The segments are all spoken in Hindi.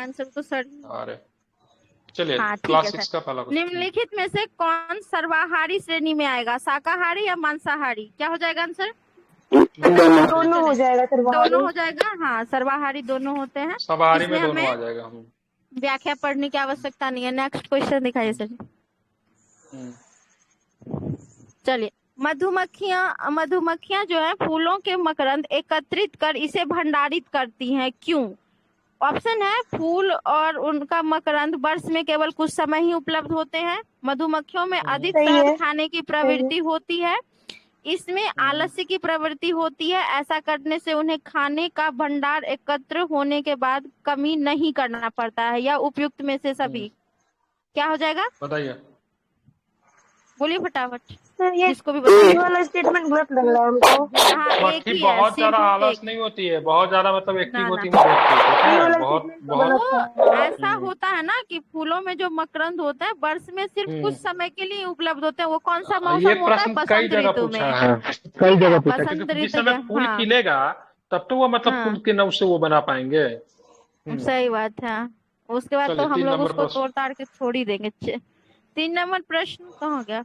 आंसर तो सर। अरे चलिए, हाँ ठीक क्लास है 6 सर। का पहला क्वेश्चन। निम्नलिखित में से कौन सर्वाहारी श्रेणी में आएगा, शाकाहारी या मांसाहारी? क्या हो जाएगा आंसर? दोनों हो जाएगा सर। दोनों हो जाएगा, हाँ सर्वाहारी दोनों होते हैं। सवारी इसमें में दोनों आ हमें जाएगा। हम व्याख्या पढ़ने की आवश्यकता नहीं है। नेक्स्ट क्वेश्चन दिखाइए सर। चलिए, मधुमक्खियां जो है फूलों के मकरंद एकत्रित कर इसे भंडारित करती हैं, क्यों? ऑप्शन है, फूल और उनका मकरंद वर्ष में केवल कुछ समय ही उपलब्ध होते हैं। मधुमक्खियों में अधिक शहद खाने की प्रवृत्ति होती है। इसमें आलस्य की प्रवृत्ति होती है। ऐसा करने से उन्हें खाने का भंडार एकत्र होने के बाद कमी नहीं करना पड़ता है। या उपयुक्त में से सभी क्या हो जाएगा? बताइए। बोलिए फटाफट। ये जिसको भी बताइए। वाला स्टेटमेंट गलत लग रहा है हमको। हाँ एक मक्खी ही है, बहुत ज्यादा सिर्फ आलस एक। नहीं होती है, बहुत ज्यादा मतलब एक्टिव ना होती ना, है। ये वाला बहुत स्टेटमेंट तो बहुत गलत था। ऐसा होता है ना कि फूलों में जो मकरंद होता है वर्ष में सिर्फ कुछ समय के लिए उपलब्ध होते हैं। वो कौन सा ये मौसम होता है? प्रश्न कई बसंत जगह ऋतु पूछा में। है, कई ठीक है, जगह पूछा, बसंत क्योंकि जिस ऋतु समय के। फूल हाँ खिलेगा तब तो वो मतलब फूल हाँ, के नव से वो बना पाएंगे। सही बात है। उसके बाद तो चलिए, हम 3 लोग नंबर उसको प्रश्न। तोड़ ताड़ के छोड़ ही देंगे। 3 नंबर प्रश्न कहाँ गया?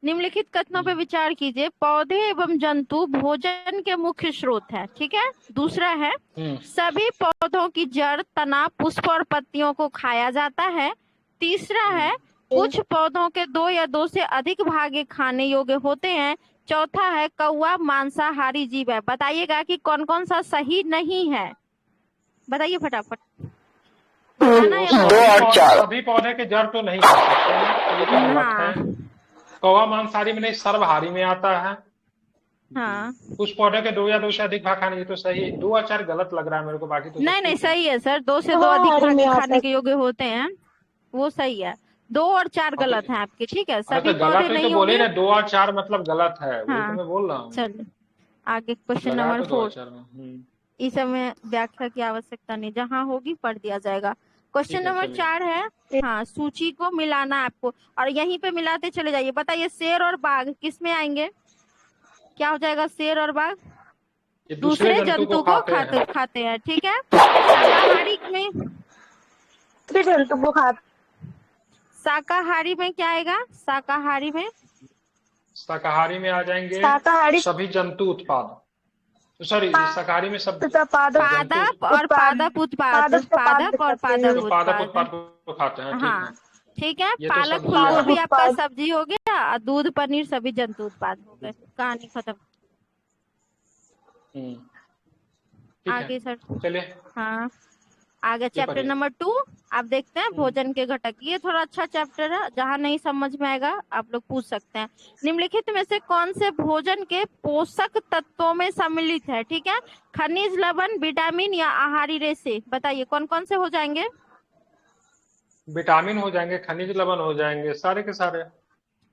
निम्नलिखित कथनों पर विचार कीजिए। पौधे एवं जंतु भोजन के मुख्य स्रोत है, ठीक है। दूसरा है, सभी पौधों की जड़, तना, पुष्प और पत्तियों को खाया जाता है। तीसरा है, कुछ पौधों के 2 या 2 से अधिक भागे खाने योग्य होते हैं। चौथा है, कौवा मांसाहारी जीव है। बताइएगा कि कौन कौन सा सही नहीं है, बताइए फटाफट। बताना है। सभी पौधे के जड़ तो नहीं खा सकते हैं, ये तो गलत है। हाँ कौवा मांसाहारी में नहीं, सर्वहारी में आता है। हाँ, कुछ पौधे के 2 या 2 से अधिक भाग खाने, ये तो सही है। 2 और 4 गलत लग रहा है मेरे को, बाकी तो सब नहीं नहीं ठीक है। सही है सर। 2 से 2 अधिक भागे खाने के योग्य होते हैं, वो सही है। 2 और 4 हाँ तो, गलत है आपके, ठीक है। अरे सभी तो पौधे गलत है तो नहीं बोले होंगे। ना, 2 और 4 मतलब गलत है, वही तो हाँ मैं बोल रहा हूँ। चलिए, आगे क्वेश्चन लगाया नंबर तो 2 और 4। 4 में। इस समय व्याख्या की आवश्यकता नहीं, जहाँ होगी पढ़ दिया जाएगा। क्वेश्चन ठीक है, नंबर चलिए। 4 है, हाँ सूची को मिलाना आपको, और यहीं पे मिलाते चले जाइए। बताइए, शेर और बाघ किस में आएंगे? क्या हो जाएगा? शेर और बाघ ये दूसरे जंतु को खाते हैं, ठीक है। शाकाहारी में, जंतु को खाते। शाकाहारी में क्या आएगा? शाकाहारी में आ जाएंगे शाकाहारी सभी जंतु उत्पाद। सॉरी, शाकाहारी में सब पादप और पादप उत्पाद, पादप और पादप जो पादप उत्पाद। उत्पाद को खाते हैं, ठीक है। हाँ ठीक है। ये तो पालक सब फूल दिया गोभी है। आपका सब्जी हो गया, और दूध पनीर सभी जंतु उत्पाद हो गए। कहानी खत्म। ठीक है, आगे सर। चलिए हाँ आगे चैप्टर पढ़िए। नंबर 2 आप देखते हैं, भोजन के घटक। ये थोड़ा अच्छा चैप्टर है, जहाँ नहीं समझ में आएगा आप लोग पूछ सकते हैं। निम्नलिखित में से कौन से भोजन के पोषक तत्वों में सम्मिलित है? ठीक है, खनिज, लवण, विटामिन या आहारी रेशे। बताइए कौन कौन से हो जाएंगे? विटामिन हो जाएंगे, खनिज लवण हो जाएंगे, सारे के सारे।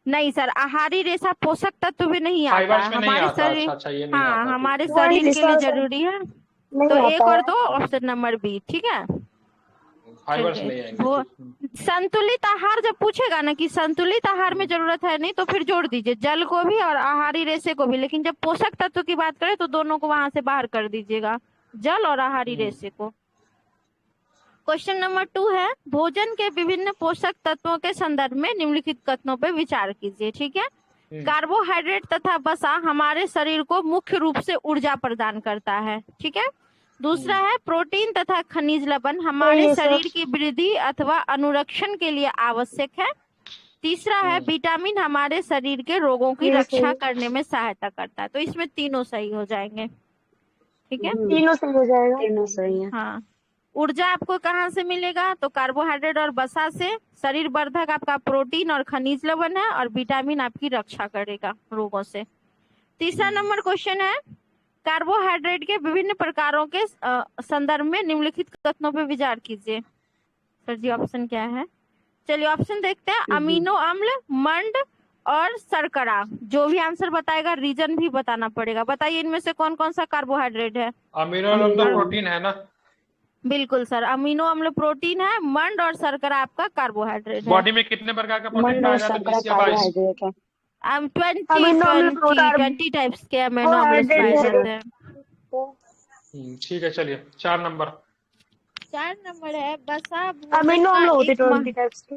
नहीं सर, आहारी रेशा पोषक तत्व भी नहीं आता फाइबर्स है में नहीं हमारे आता। शरीर। अच्छा, ये नहीं हाँ आता, ठीक हमारे है। शरीर के लिए जरूरी है। तो 1 और 2 ऑप्शन नंबर बी, ठीक है। फाइबर्स नहीं आएंगे, वो ठीक। संतुलित आहार जब पूछेगा ना कि संतुलित आहार में जरूरत है नहीं, तो फिर जोड़ दीजिए जल को भी और आहारी रेशे को भी। लेकिन जब पोषक तत्व की बात करें तो दोनों को वहां से बाहर कर दीजिएगा, जल और आहारी रेशे को। क्वेश्चन नंबर 2 है, भोजन के विभिन्न पोषक तत्वों के संदर्भ में निम्नलिखित कथनों पर विचार कीजिए, ठीक है। कार्बोहाइड्रेट तथा वसा हमारे शरीर को मुख्य रूप से ऊर्जा प्रदान करता है, ठीक है। दूसरा है, प्रोटीन तथा खनिज लवण हमारे शरीर की वृद्धि अथवा अनुरक्षण के लिए आवश्यक है। तीसरा है, विटामिन हमारे शरीर के रोगों की रक्षा करने में सहायता करता है। तो इसमें तीनों सही हो जाएंगे, ठीक है। तीनों सही हो जाएगा। तीनों सही है। हाँ, ऊर्जा आपको कहाँ से मिलेगा? तो कार्बोहाइड्रेट और वसा से। शरीर वर्धक आपका प्रोटीन और खनिज लवण है, और विटामिन आपकी रक्षा करेगा रोगों से। तीसरा नंबर क्वेश्चन है, कार्बोहाइड्रेट के विभिन्न प्रकारों के संदर्भ में निम्नलिखित कथनों पर विचार कीजिए। सर जी ऑप्शन क्या है? चलिए ऑप्शन देखते हैं। अमीनो अम्ल, मंड और शर्करा। जो भी आंसर बताएगा रीजन भी बताना पड़ेगा। बताइए इनमें से कौन कौन सा कार्बोहाइड्रेट है? अमीनो अम्ल तो प्रोटीन है ना। बिल्कुल सर, अमीनो अम्ल प्रोटीन है, मंड और शर्करा आपका कार्बोहाइड्रेट है। बॉडी में कितने प्रकार का प्रोटीन पाया जाता है? 20 या 22? 20 टाइप्स के अमीनो अम्ल पाए जाते हैं। ठीक है, चलिए 4 नंबर। 4 नंबर है वसा भोजन अमीनो का अम्ल होते एक 20 टाइप्स के।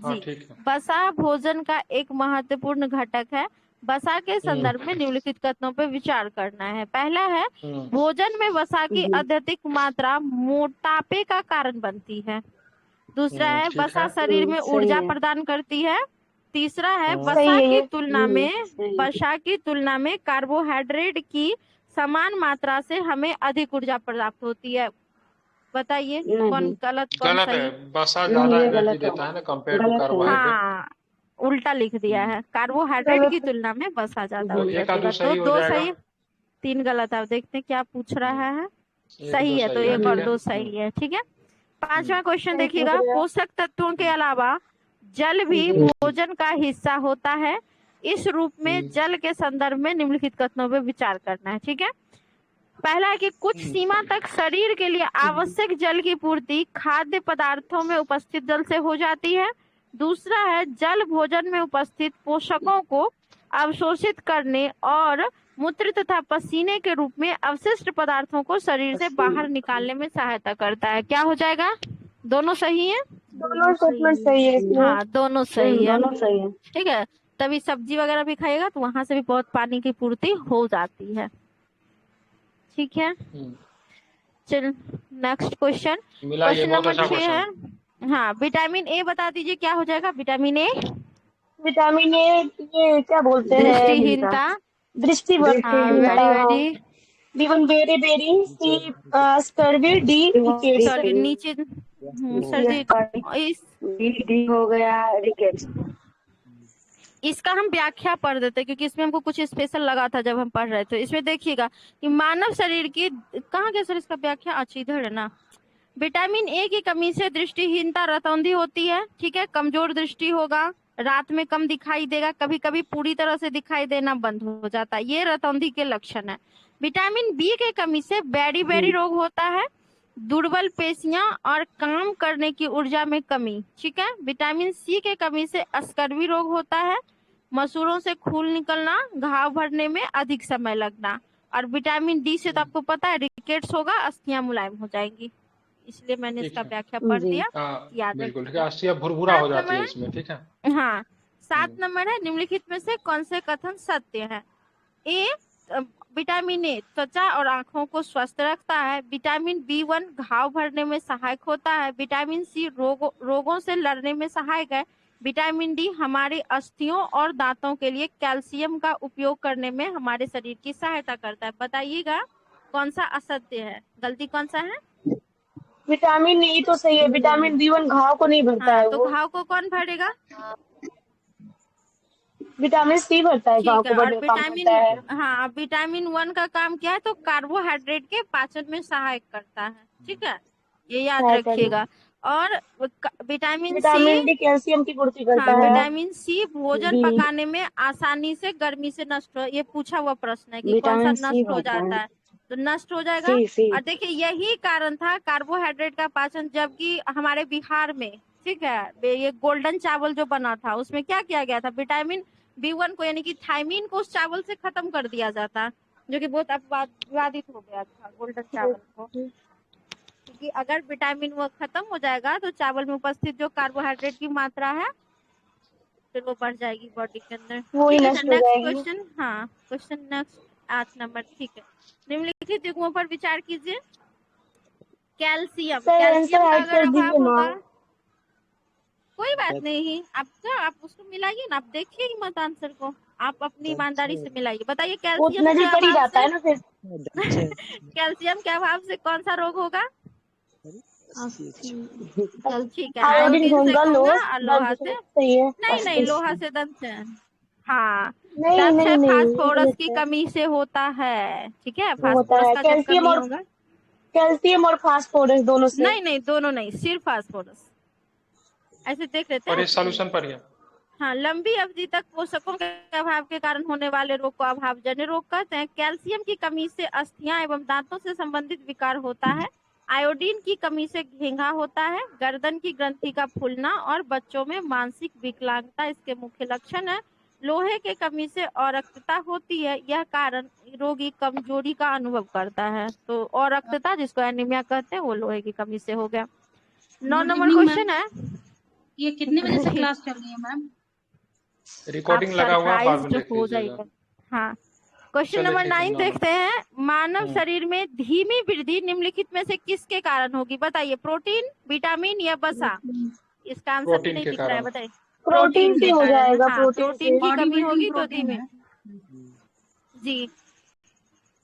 हाँ जी ठीक है। वसा भोजन का एक महत्वपूर्ण घटक है। वसा के संदर्भ में निम्नलिखित कथनों पर विचार करना है। पहला है भोजन में वसा की अत्यधिक मात्रा मोटापे का कारण बनती है। दूसरा है ठीक वसा है। शरीर में सही ऊर्जा है। प्रदान करती है। तीसरा है सही वसा है की ये। तुलना में सही है। वसा की तुलना में कार्बोहाइड्रेट की समान मात्रा से हमें अधिक ऊर्जा प्राप्त होती है। बताइए कौन नहीं, गलत कौन गलत है, सही। वसा नहीं ज्यादा ये एनर्जी गलत है। देता है ना कंपेयर टू गलत है ये। कार्बोहाइड्रेट। हाँ उल्टा लिख दिया है, कार्बोहाइड्रेट गलत की है। तुलना में वसा ज्यादा तो ऊर्जा एक आधू देगा। सही तो हो 2 जाएगा। सही 3 गलत है। अब देखते हैं क्या पूछ रहा है। एक सही दो है तो सही है, एक ठीक और है। 2 सही है। ठीक है 5वां क्वेश्चन सही पूछ देखिएगा। रहे हैं। पोषक तत्वों के अलावा जल भी भोजन का हिस्सा होता है। इस रूप में जल के संदर्भ में निम्नलिखित कथनों पर विचार करना है। ठीक है पहला है कि कुछ सीमा तक शरीर के लिए आवश्यक जल की पूर्ति खाद्य पदार्थों में उपस्थित जल से हो जाती है। दूसरा है जल भोजन में उपस्थित पोषकों को अवशोषित करने और मूत्र तथा पसीने के रूप में अवशिष्ट पदार्थों को शरीर से बाहर निकालने में सहायता करता है। क्या हो जाएगा दोनों सही है। दोनों स्टेटमेंट सही है इसमें। हाँ दोनों सही है। दोनों सही है। ठीक है तभी सब्जी वगैरह भी खाएगा तो वहां से भी बहुत पानी की पूर्ति हो जाती है। ठीक है चल नेक्स्ट क्वेश्चन। मिलाइए, क्वेश्चन बहुत नंबर अच्छा 6 है। क्वेश्चन। हाँ विटामिन ए बता दीजिए क्या हो जाएगा। विटामिन ए विटामिन ए ये क्या बोलते हैं? दृष्टिहीनता। हाँ दृष्टिहीनता। वेरी हाँ। वेरी B1 beriberi, C scurvy, D rickets. Sorry नीचे सर्दी। इस डी हो गया रिकेट्स। इसका हम व्याख्या पढ़ देते क्योंकि इसमें हमको कुछ स्पेशल लगा था जब हम पढ़ रहे थे। इसमें देखिएगा कि मानव शरीर की कहाँ गया सर इसका व्याख्या। अच्छा इधर है ना। विटामिन ए की कमी से दृष्टिहीनता रतौंधी होती है। ठीक है कमजोर दृष्टि होगा, रात में कम दिखाई देगा, कभी कभी पूरी तरह से दिखाई देना बंद हो जाता है। ये रतौंधी के लक्षण है। विटामिन बी के कमी से बेरी बेरी रोग होता है, दुर्बल पेशियां और काम करने की ऊर्जा में कमी। ठीक है विटामिन सी के कमी से स्कर्वी रोग होता है, मसूड़ों से खून निकलना, घाव भरने में अधिक समय लगना। और विटामिन डी से तो आपको पता है रिकेट्स होगा, अस्थियां मुलायम हो जाएंगी। इसलिए मैंने इसका व्याख्या पढ़ दिया, याद बिल्कुल ठीक रखिएगा। है। अस्थियां भुरभुरा हो 7 जाती है नंबर इसमें, ठीक है। हाँ 7 नंबर है निम्नलिखित में से कौन से कथन सत्य है। ए विटामिन ए त्वचा और आंखों को स्वस्थ रखता है। विटामिन B1 घाव भरने में सहायक होता है। विटामिन सी रोगों से लड़ने में सहायक है। विटामिन डी हमारे अस्थियों और दांतों के लिए कैल्शियम का उपयोग करने में हमारे शरीर की सहायता करता है। बताइएगा कौन सा असत्य है, गलती कौन सा है। विटामिन ई तो सही है। विटामिन B1 घाव को नहीं भरता हाँ है तो वो। घाव को कौन भरेगा। विटामिन सी भरता है, घाव ठीक को है और भरने का काम करता है। हाँ विटामिन 1 का काम क्या है तो कार्बोहाइड्रेट के पाचन में सहायक करता है। ठीक है ये याद रखिएगा। और vitamin vitamin C D calcium की पूर्ति करता हाँ है। विटामिन सी भोजन पकाने में आसानी से गर्मी से नष्ट हो। ये पूछा हुआ प्रश्न है कि कौन सा विटामिन सी नष्ट हो भरता जाता है। है तो नष्ट हो जाएगा। सी। और देखिए यही कारण था कार्बोहाइड्रेट का पाचन, जबकि हमारे बिहार में ठीक है ये गोल्डन चावल जो बना था उसमें क्या किया गया था विटामिन B1 को यानी कि थायमीन को उस चावल से खत्म कर दिया जाता, जो कि बहुत विवादित हो गया था गोल्डन चावल को। क्योंकि अगर विटामिन वो खत्म हो जाएगा तो चावल में उपस्थित जो कार्बोहाइड्रेट की मात्रा है फिर वो बढ़ जाएगी बॉडी के अंदर। वो ही ठीक है नष्ट हो नेक्स्ट जाएगी। क्वेश्चन। हाँ क्वेश्चन नेक्स्ट 8 नंबर। ठीक है निम्नलिखित युग्मों पर विचार कीजिए। कैल्शियम सर कैल्शियम आंसर का ऐड अगर कर दीजिए अभाव ना। होगा कोई बात नहीं, आप उसको मिलाइए ना, आप देखिए ही मत आंसर को, आप अपनी ईमानदारी से मिलाइए। बताइए वो कैल्शियम के नजर पड़ ही अभाव जाता से है ना फिर। कैल्शियम के अभाव से कौन सा रोग होगा। ठीक है आयोडीन आयोडीन से घोंगा होगा लोहा और लोहा से सही है। नहीं लोहा से दंत से हाँ नहीं दंत नहीं से नहीं फास्फोरस गलत की है। कमी से होता है। ठीक है वो होता फास्फोरस है का जब कमी होगा। कैल्शियम और फास्फोरस दोनों से। नहीं दोनों नहीं सिर्फ फास्फोरस। ऐसे देख लेते और हैं। इस सॉल्यूशन पर ही हाँ लंबी अवधि तक पोषकों के अभाव के कारण होने वाले रोग को अभावजन्य रोग कहते हैं। कैल्शियम की कमी से अस्थियां एवं दांतों से संबंधित विकार होता है। आयोडीन की कमी से घेंघा होता है। गर्दन की ग्रंथि का फूलना और बच्चों में मानसिक विकलांगता इसके मुख्य लक्षण है। लोहे के कमी से अरक्तता होती है, यह कारण रोगी कमजोरी का अनुभव करता है। तो अरक्तता जिसको एनीमिया कहते हैं वो लोहे की कमी से हो गया। 9 good number evening question ma'am. है। ये कितने बजे से क्लास चल रही है मैम? आप रिकॉर्डिंग लगा हुआ है, बाद में सरप्राइज्ड देख हो लीजिएगा। जाइएगा। हाँ, क्वेश्चन चलिए नंबर ठीक है, 9 9 देखते हैं। मानव हम्म। शरीर में धीमी वृद्धि निम्नलिखित में से किसके कारण होगी? बताइए, प्रोटीन, विटामिन या वसा? इसका आंसर भी प्रोटीन नहीं के दिख रहा है, कारण। बताइए। प्रोटीन से के हो कारण। जाएगा, हाँ, प्रोटीन प्रोटीन से। की बॉडी कमी होगी बिल्डिंग तो प्रोटीन धीमे। है। जी,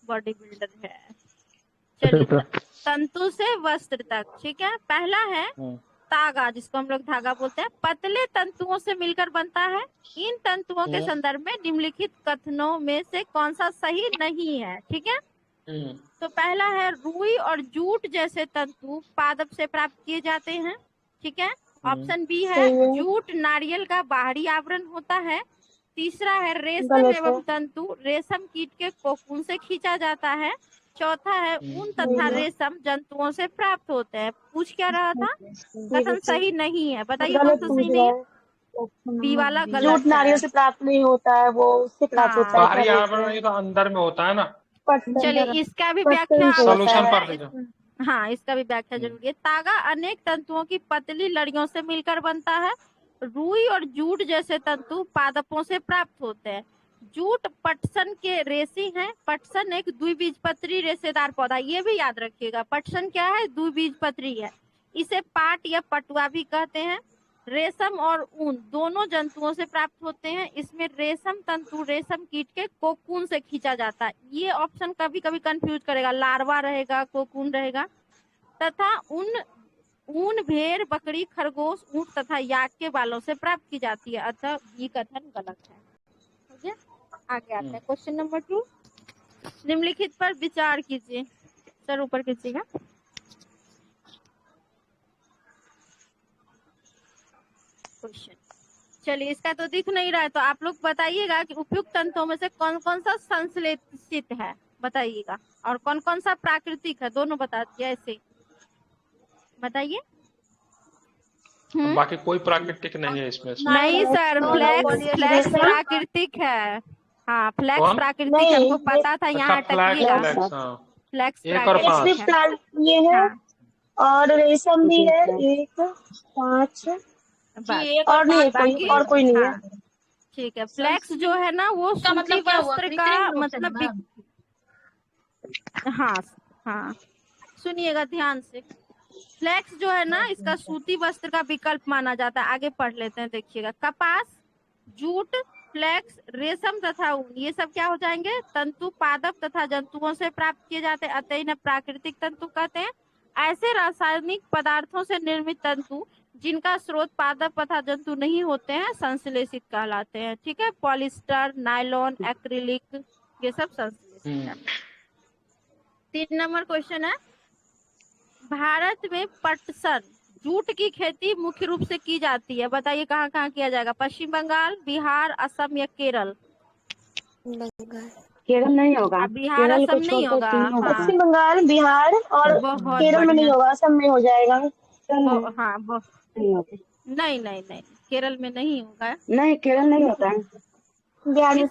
बॉडी बिल्डर है। चलिए, तंतु से वस्त्र तक, ठीक है। पहला है तागा, जिसको हम लोग धागा बोलते हैं, पतले तंतुओं से मिलकर बनता है। इन तंतुओं के संदर्भ में निम्नलिखित कथनों में से कौन सा सही नहीं है? ठीक है, तो पहला है रुई और जूट जैसे तंतु पादप से प्राप्त किए जाते हैं। ठीक है। ऑप्शन बी है सही है। जूट नारियल का बाहरी आवरण होता है। तीसरा है रेशम गलत एवं है। तंतु रेशम कीट के कोकून से खींचा जाता है। चौथा है ऊन तथा सही है। रेशम जंतुओं से प्राप्त होते हैं। पूछ क्या रहा था? ये कथन भी सही नहीं है, बताइए कौन गलत सा पूछ सही नहीं रहा है? है। बी वाला जूट गलत नारियल है। से प्राप्त नहीं होता है, वो उससे प्राप्त होता है, हाँ, क्या बाहरी बोलते आवरण हैं, ये तो अंदर में होता है ना। पटसन। चलिए इसका भी पटसन व्याख्या से होता सोल्यूशन है। पढ़ लीजिए। हाँ, इसका भी व्याख्या जरूरी है। तागा अनेक तंतुओं की पतली लड़ियों से मिलकर बनता है। रुई और जूट जैसे तंतु पादपों से प्राप्त होते हैं। जूट पटसन के रेशी हैं। पटसन एक द्विबीजपत्री रेशेदार पौधा, ये भी याद रखिएगा। पटसन क्या है? द्विबीजपत्री है। इसे पाट या पटुआ भी कहते हैं। रेशम और ऊन दोनों जंतुओं से प्राप्त होते हैं। इसमें रेशम तंतु रेशम कीट के कोकून से खींचा जाता है। ये ऑप्शन कभी कभी कंफ्यूज करेगा, लार्वा रहेगा, कोकून रहेगा। तथा ऊन भेड़, बकरी, खरगोश, ऊंट तथा याक के बालों से प्राप्त की जाती है। अतः ये कथन गलत है। ठीक है, आगे आते हैं। क्वेश्चन नंबर 2, निम्नलिखित पर विचार कीजिए। सर ऊपर कीजिएगा। क्वेश्चन, चलिए इसका तो दिख नहीं रहा है, तो आप लोग बताइएगा कि उपयुक्त तंतुओं में से कौन कौन सा संश्लेषित है, बताइएगा। और कौन कौन सा प्राकृतिक है, दोनों बता दिया, ऐसे बताइए। बाकी कोई प्राकृतिक नहीं है इसमें से। नहीं सर, फ्लैक्स प्राकृतिक है। हाँ, फ्लैक्स कौन? प्राकृतिक नहीं, है, हमको पता था, यहाँ अच्छा, फ्लैक्स, अटकिएगा। फ्लैक्स, हाँ। फ्लैक्स एक और प्राकृतिक है। पांच। ये है। हाँ, और रेशम भी है, 1 5 बस। और नहीं है कोई, बाकी और कोई नहीं है। हाँ, ठीक है। फ्लैक्स जो है ना वो इसका सूती मतलब क्या हुआ? वस्त्र कृत्रिम का रूप से मतलब मैम। हाँ हाँ, सुनिएगा ध्यान से। फ्लैक्स जो है ना, इसका सूती वस्त्र का विकल्प माना जाता है। आगे पढ़ लेते हैं, देखिएगा। कपास, जूट, फ्लैक्स, रेशम तथा ऊन, ये सब क्या हो जाएंगे? तंतु पादप तथा जंतुओं से प्राप्त किए जाते हैं, अतः इन्हें प्राकृतिक तंतु कहते हैं। ऐसे रासायनिक पदार्थों से निर्मित तंतु जिनका स्रोत पादप तथा जंतु नहीं होते हैं संश्लेषित कहलाते हैं। ठीक है, पॉलिस्टर, नायलॉन, एक्रिलिक, ये सब संश्लेषित है। 3 नंबर क्वेश्चन है, भारत में पटसन जूट की खेती मुख्य रूप से की जाती है। बताइए कहाँ कहाँ किया जाएगा? पश्चिम बंगाल, बिहार, असम या केरल? केरल नहीं होगा। बिहार, केरल असम को नहीं छोड़कर होगा। तीनों हाँ, पश्चिम बंगाल, बिहार और बहुत केरल में नहीं बढ़िया। होगा, असम में हो जाएगा। हाँ, नहीं होगा। नहीं नहीं नहीं, केरल में नहीं होगा। नहीं, केरल नहीं होता है। बिहार में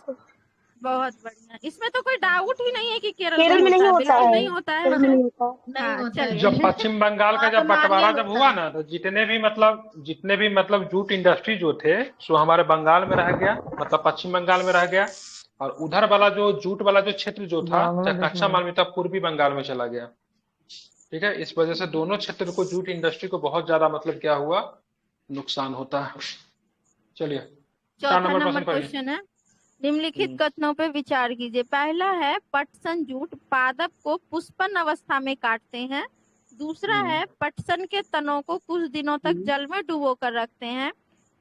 बहुत बढ़िया, इसमें तो कोई डाउट ही नहीं है कि केरल केरल में नहीं होता बिल्कुल है। नहीं होता है। केरल में नहीं होता। हाँ, चलिए। जब पश्चिम बंगाल का जब बंटवारा जब हुआ ना, तो जितने भी मतलब जूट इंडस्ट्री जो थे, सो हमारे बंगाल में रह गया, मतलब पश्चिम बंगाल में रह गया। और उधर वाला जो जूट वाला जो क्षेत्र जो था, कच्चा माल में था, पूर्वी बंगाल में चला गया। ठीक है, इस वजह से दोनों क्षेत्र को, जूट इंडस्ट्री को बहुत ज्यादा मतलब क्या हुआ, नुकसान होता है। चलिए 4 चौथा नंबर नंबर प्रश्न पढ़िए। क्वेश्चन है, निम्नलिखित कथनों पे विचार कीजिए। पहला है पटसन जूट पादप को पुष्पन अवस्था में काटते हैं। दूसरा है पटसन के तनों को कुछ दिनों तक जल में डुबो कर रखते हैं।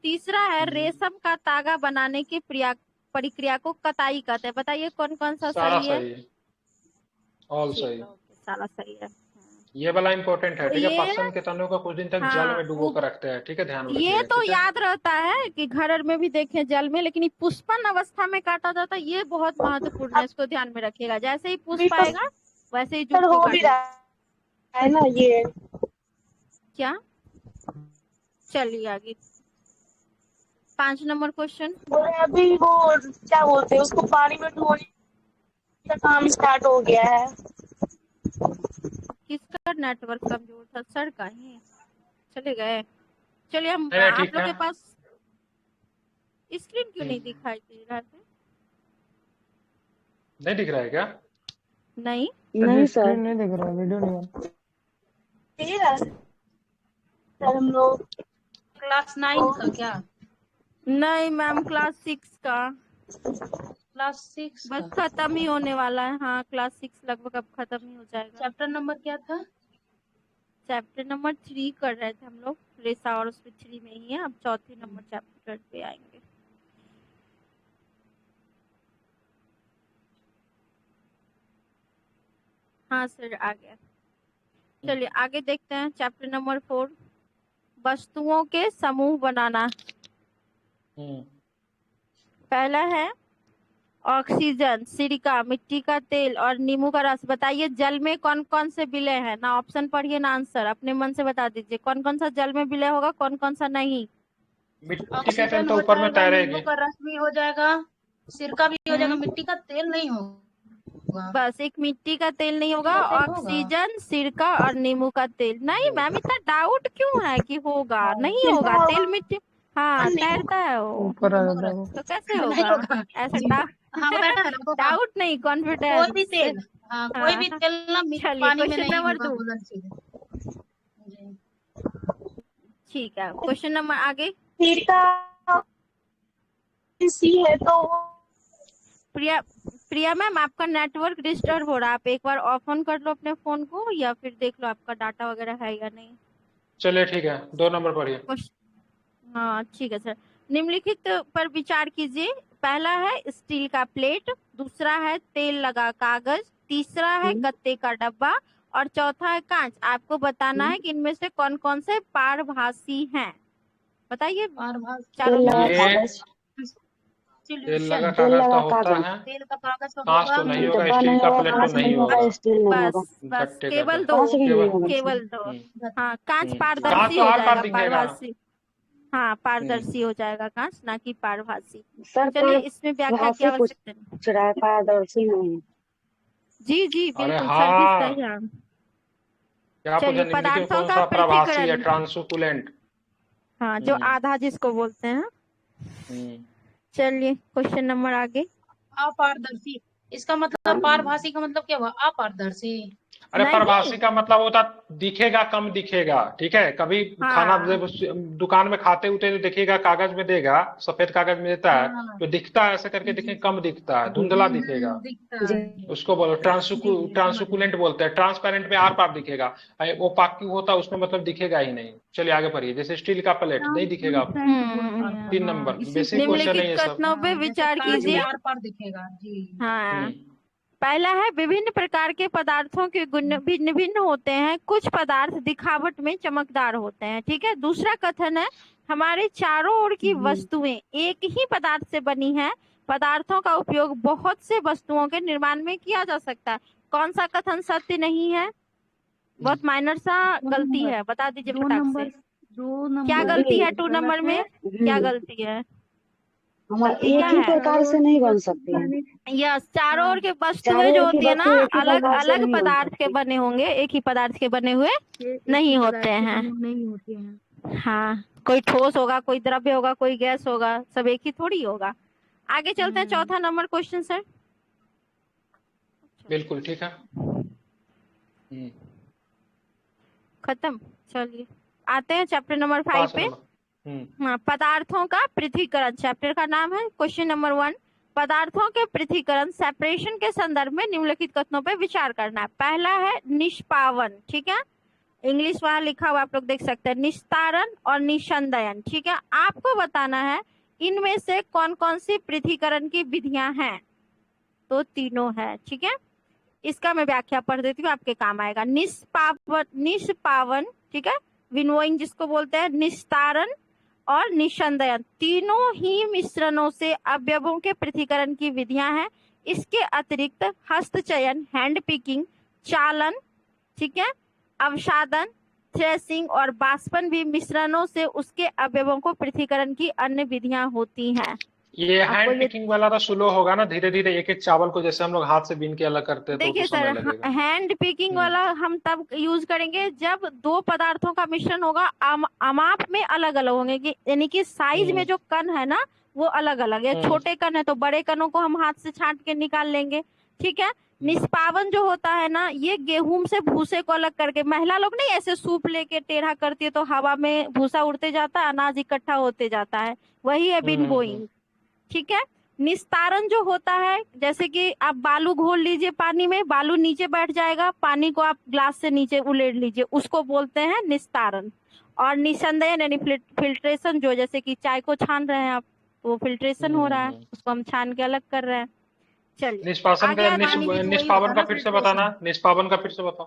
तीसरा है रेशम का तागा बनाने की प्रक्रिया को कताई कहते हैं। बताइए कौन कौन सा सारा सही है? सही है, ऑल सही। सारा सही है। ये वाला इंपॉर्टेंट है। तो ठीक है, ये पटसन के तनों को कुछ दिन तक जल में डुबो कर रखते हैं। ठीक है, ध्यान में ये रखिएगा। तो ठीक है, याद रहता है कि घर में भी देखें जल में, लेकिन ये पुष्पन अवस्था में काटा जाता है, ये बहुत महत्वपूर्ण है, इसको ध्यान में रखिएगा। जैसे ही पुष्प आएगा वैसे ही जूट को हो भी काटिए। रहा है ना ये। क्या? चलिए आगे। 5 नंबर क्वेश्चन। बोले अभी वो क्या बोलते हैं उसको, पानी में धोने का काम स्टार्ट हो गया है। किसका नेटवर्क कमजोर था, सर का ही चले गए। चलिए हम नहीं आप ठीक लोग है। के पास स्क्रीन क्यों नहीं दिखाई दे रहा है? नहीं दिख रहा है क्या? नहीं नहीं सर, स्क्रीन नहीं दिख रहा है, वीडियो नहीं है। ठीक है सर, हम लोग क्लास 9 का क्या? नहीं मैम, क्लास 6 का क्लास 6 बस का। खत्म ही होने वाला है। हाँ क्लास 6 लगभग अब खत्म ही हो जाएगा। चैप्टर नंबर क्या था? चैप्टर नंबर 3 कर रहे थे हम लोग, रेसा और उसमें 3 में ही है। अब चौथी नंबर चैप्टर पे आएंगे। हाँ सर आ गया। चलिए आगे देखते हैं चैप्टर नंबर 4, वस्तुओं के समूह बनाना। पहला है ऑक्सीजन, सिरका, मिट्टी का तेल और नींबू का रस। बताइए जल में कौन कौन से विलय हैं? ना ऑप्शन पढ़िए ना आंसर, अपने मन से बता दीजिए कौन कौन सा जल में विलय होगा, कौन कौन सा नहीं। मिट्टी का तेल ऑक्सीजन तो हो ऊपर में जाएगा, नींबू तैरेगी। का रस भी हो जाएगा, सिरका भी हो जाएगा, मिट्टी का तेल नहीं होगा। बस एक मिट्टी का तेल नहीं होगा, मिट्टी का तेल होगा। ऑक्सीजन, सिरका और नींबू का तेल। नहीं मैम, इतना डाउट क्यों है कि होगा? नहीं होगा सिरका तेल मिट्टी। हाँ तैरता है वो, ऊपर आ जाता है वो। तो कैसे नहीं होगा? होगा ऐसा जी। हाँ बेटा रखो, हाँ। डाउट नहीं, कोई भी कॉन्फिडेंस। तेल, हाँ कोई भी तेल ना चलिए पानी में क्वेश्चन नहीं नंबर होगा, 2। गलत चीज है। जी। ठीक है क्वेश्चन नंबर आगे। सिरका सी है तो वो प्रिया प्रिया मैम आपका नेटवर्क डिस्टर्ब हो रहा है, आप एक बार ऑफ ऑन कर लो अपने फोन को, या फिर देख लो आपका डाटा वगैरह है या नहीं। चलिए ठीक है, 2 नंबर पढ़िए। हाँ ठीक है सर। निम्नलिखित पर विचार कीजिए। पहला है स्टील का प्लेट, दूसरा है तेल लगा कागज, तीसरा है गत्ते का डब्बा और चौथा है कांच। आपको बताना है कि इनमें से कौन कौन से पारभासी हैं। बताइए चारों में ये तेल लगा कागज का होता है, तेल का कागज कांच होगा, तो नहीं होगा, डब्बा स्टील नहीं का होगा, प्लेट तो कांच नहीं नहीं होगा, होगा, स्टील नहीं होगा। बस बस गट्टे का केवल डब्बा। दो, कांच भी नहीं होगा। केवल दो। हाँ कांच कांच पारदर्शी तो हो हर पार जाएगा, दिखेगा। पारभासी। हाँ पारदर्शी हो जाएगा कांच, ना कि पारभासी। सर चलिए इसमें व्याख्या की पारभासी आवश्यकता नहीं। पूछ रहा है, पारदर्शी नहीं। जी जी अरे बिल्कुल सर भी हाँ, सही है। क्या पूछा? चलिए निम्नलिखित में पदार्थों कौन का सा प्रवासी है? पृथक्करण। ट्रांसकुलेंट। हाँ जो आधा जिसको बोलते हैं। चलिए क्वेश्चन नंबर आगे। अपारदर्शी, इसका मतलब पारभासी का मतलब क्या हुआ? अपारदर्शी। अरे नहीं प्रवासी का मतलब होता दिखेगा, कम दिखेगा, ठीक है। कभी खाना हाँ जब दुकान में खाते उते तो देखिएगा, कागज में देगा, सफेद कागज में देता है, हाँ तो दिखता है ऐसे करके, देखें कम दिखता है, धुंधला दिखेगा, दिखता जी है। उसको बोलो जी ट्रांसकुलेंट बोलते हैं। ट्रांसपेरेंट में आर पार दिखेगा, वो पाक्यू होता है उसमें मतलब दिखेगा ही नहीं। चलिए आगे पढ़िए। जैसे स्टील का प्लेट नहीं दिखेगा आपको। समझ 3 नंबर बेसिक क्वेश्चन है निम्नलिखित ये सब। कथनों पे विचार कांच के कीजिए। आर पार दिखेगा जी। हाँ पहला है विभिन्न प्रकार के पदार्थों के गुण भिन्न भिन्न होते हैं, कुछ पदार्थ दिखावट में चमकदार होते हैं। ठीक है। दूसरा कथन है हमारे चारों ओर की वस्तुएं एक ही पदार्थ से बनी हैं, पदार्थों का उपयोग बहुत से वस्तुओं के निर्माण में किया जा सकता है। कौन सा कथन सत्य नहीं है? बहुत माइनर सा गलती है, बता दीजिए फटाक से। क्या गलती है 2 नंबर में? क्या गलती है? हमारा गलती क्या एक ही है? प्रकार से नहीं बन सकती है। यस चारों ओर के वस्तुएं चारों जो ओर की होती है ना, वस्तु एक ही अलग प्रकार से अलग नहीं बन पदार्थ के सकती। बने होंगे, एक ही पदार्थ के बने हुए नहीं होते हैं। हाँ कोई ठोस होगा, कोई द्रव्य होगा, कोई गैस होगा, सब एक ही थोड़ी होगा। आगे चलते हैं चौथा नंबर क्वेश्चन सर। बिल्कुल ठीक है। खत्म। चलिए आते हैं चैप्टर नंबर 5 पांच पे। नंबर। हाँ पदार्थों का पृथक्करण, चैप्टर का नाम है। क्वेश्चन नंबर 1, पदार्थों के पृथक्करण सेपरेशन के संदर्भ में निम्नलिखित कथनों पे विचार करना है। पहला है निष्पावन, ठीक है, इंग्लिश वहां लिखा हुआ आप लोग देख सकते हैं, निस्तारण और निसंदयन। ठीक है। आपको बताना है इनमें से कौन कौन सी पृथक्करण की विधियां हैं। तो तीनों है। ठीक है। इसका मैं व्याख्या पढ़ देती हूँ, आपके काम आएगा। निष्पावन, ठीक है, विनोइंग जिसको बोलते हैं, निस्तारण और निसंदयन, तीनों ही मिश्रणों से अवयवों के पृथक्करण की विधियां हैं। इसके अतिरिक्त हस्तचयन, हैंड पिकिंग, चालन, ठीक है, अवसादन, थ्रेसिंग और बाष्पन भी मिश्रणों से उसके अवयवों को पृथक्करण की अन्य विधियां होती हैं। ये आपको हैंड ये पिकिंग वाला तो स्लो होगा ना, धीरे धीरे एक एक चावल को जैसे हम लोग हाथ से बीन के अलग करते हैं तो देखिए समय सर, लगेगा। हैंड पिकिंग वाला हम तब यूज करेंगे जब दो पदार्थों का मिश्रण होगा, अमाप में अलग अलग होंगे, यानी कि साइज में जो कण है ना वो अलग अलग है। छोटे कण है तो बड़े कणों को हम हाथ से छांट के निकाल लेंगे, ठीक है। निष्पावन जो होता है ना, ये गेहूं से भूसे को अलग करके, महिला लोग नहीं ऐसे सूप लेके टेढ़ा करती है तो हवा में भूसा उड़ते जाता है, अनाज इकट्ठा होते जाता है, वही है विनबोइंग, ठीक है। निस्तारण जो होता है, जैसे कि आप बालू घोल लीजिए पानी में, बालू नीचे बैठ जाएगा, पानी को आप ग्लास से नीचे उलेट लीजिए, उसको बोलते हैं निस्तारण। और निसंदेयन यानी फिल्ट्रेशन, जो जैसे कि चाय को छान रहे हैं आप, वो फिल्ट्रेशन हो रहा है, उसको हम छान के अलग कर रहे हैं। चलिए निष्पासन आगे का आते हैं। निष्पावन का फिर से बताना, निष्पावन का फिर से बताओ।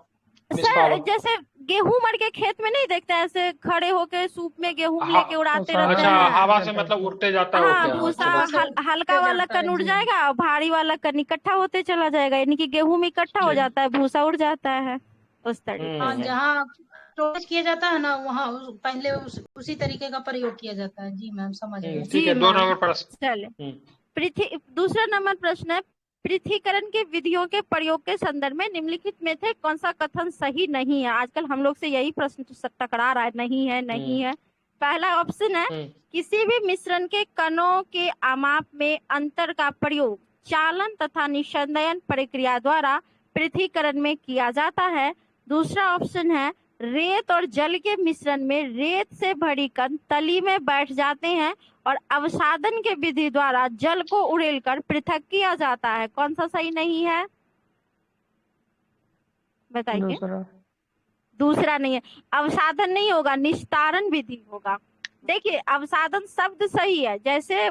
सर निष्पावन, जैसे गेहूं मर के खेत में नहीं देखते हैं, ऐसे खड़े होके सूप में गेहूं हाँ, लेके उड़ाते रहते अच्छा, हैं। हवा से मतलब उड़ते जाता है वो हाँ, क्या? भूसा अच्छा, हल्का वाला कण उड़ जाएगा और भारी वाला कण इकट्ठा होते चला जाएगा, यानी कि गेहूं में इकट्ठा हो जाता है, भूसा उड़ जाता है उस तरीके हाँ, से। जहाँ स्टोरेज किया जाता है ना वहाँ पहले उसी तरीके का प्रयोग किया जाता है। जी मैम, समझ गए। ठीक है। 2 नंबर प्रश्न। चलिए दूसरा नंबर प्रश्न है, पृथक्करण के विधियों के प्रयोग के संदर्भ में निम्नलिखित में से कौन सा कथन सही नहीं है। आजकल हम लोग से यही प्रश्न टकरा रहा है, नहीं है नहीं है। पहला ऑप्शन है, किसी भी मिश्रण के कणों के अमाप में अंतर का प्रयोग चालन तथा निसंदेयन प्रक्रिया द्वारा पृथक्करण में किया जाता है। दूसरा ऑप्शन है, रेत और जल के मिश्रण में रेत से भरी कण तली में बैठ जाते हैं और अवसादन के विधि द्वारा जल को उड़ेलकर पृथक किया जाता है। कौन सा सही नहीं है बताइए। दूसरा नहीं है, अवसादन नहीं होगा, निस्तारण विधि होगा। देखिए अवसादन शब्द सही है, जैसे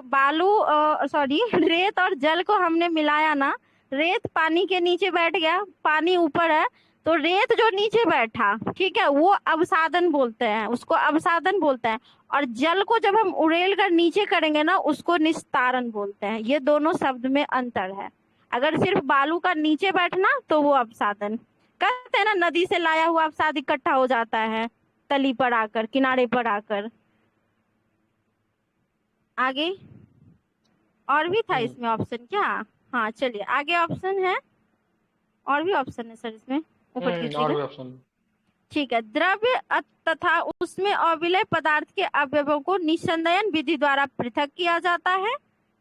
रेत और जल को हमने मिलाया ना, रेत पानी के नीचे बैठ गया, पानी ऊपर है तो रेत जो नीचे बैठा, ठीक है, वो अवसादन बोलते हैं, उसको अवसादन बोलते हैं। और जल को जब हम उड़ेल कर नीचे करेंगे ना, उसको निस्तारण बोलते हैं। ये दोनों शब्द में अंतर है। अगर सिर्फ बालू का नीचे बैठना तो वो अवसादन कहते हैं ना, नदी से लाया हुआ अवसाद इकट्ठा हो जाता है तली पर आकर, किनारे पर आकर। आगे और भी था इसमें ऑप्शन क्या? हाँ चलिए आगे ऑप्शन है, और भी ऑप्शन है सर इसमें, ऊपर की ठीक है। द्रव्य तथा उसमें अविलय पदार्थ के अवयवों को निसंदेयन विधि द्वारा पृथक किया जाता है,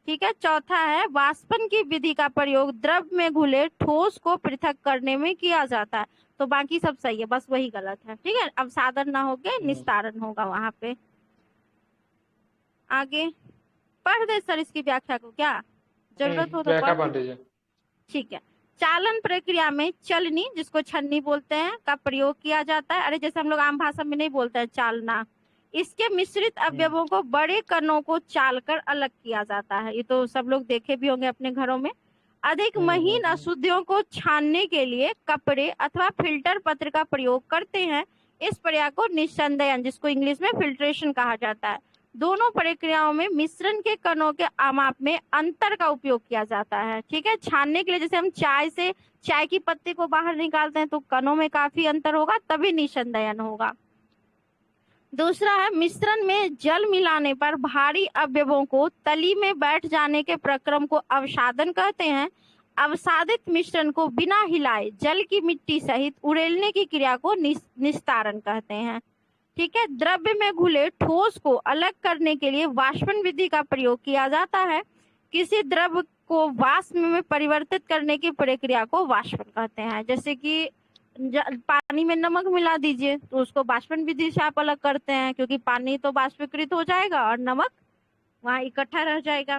ठीक है। चौथा है, वाष्पन की विधि का प्रयोग द्रव्य में घुले ठोस को पृथक करने में किया जाता है। तो बाकी सब सही है, बस वही गलत है, ठीक है। अवसादन ना होके निस्तारण होगा वहां पे। आगे पढ़ दे सर इसकी व्याख्या को, क्या जरूरत हो तो पढ़ दीजिए, ठीक है। चालन प्रक्रिया में चलनी, जिसको छन्नी बोलते हैं, का प्रयोग किया जाता है। अरे जैसे हम लोग आम भाषा में नहीं बोलते हैं चालना, इसके मिश्रित अवयवों को बड़े कणों को चालकर अलग किया जाता है। ये तो सब लोग देखे भी होंगे अपने घरों में। अधिक महीन अशुद्धियों को छानने के लिए कपड़े अथवा फिल्टर पत्र का प्रयोग करते हैं। इस प्रक्रिया को निसंदेयन, जिसको इंग्लिश में फिल्ट्रेशन कहा जाता है। दोनों प्रक्रियाओं में मिश्रण के कणों के अमाप में अंतर का उपयोग किया जाता है, ठीक है। छानने के लिए जैसे हम चाय की पत्ती को बाहर निकालते हैं तो कणों में काफी अंतर होगा, तभी निसंदेयन होगा। दूसरा है, मिश्रण में जल मिलाने पर भारी अवयवों को तली में बैठ जाने के प्रक्रम को अवसादन कहते हैं। अवसादित मिश्रण को बिना हिलाए जल की मिट्टी सहित उड़ेलने की क्रिया को निस्तारण कहते हैं, ठीक है। द्रव्य में घुले ठोस को अलग करने के लिए वाष्पन विधि का प्रयोग किया जाता है। किसी द्रव्य को वाष्प में परिवर्तित करने की प्रक्रिया को वाष्पन कहते हैं। जैसे कि पानी में नमक मिला दीजिए तो उसको वाष्पन विधि से आप अलग करते हैं, क्योंकि पानी तो वाष्पीकृत हो जाएगा और नमक वहां इकट्ठा रह जाएगा।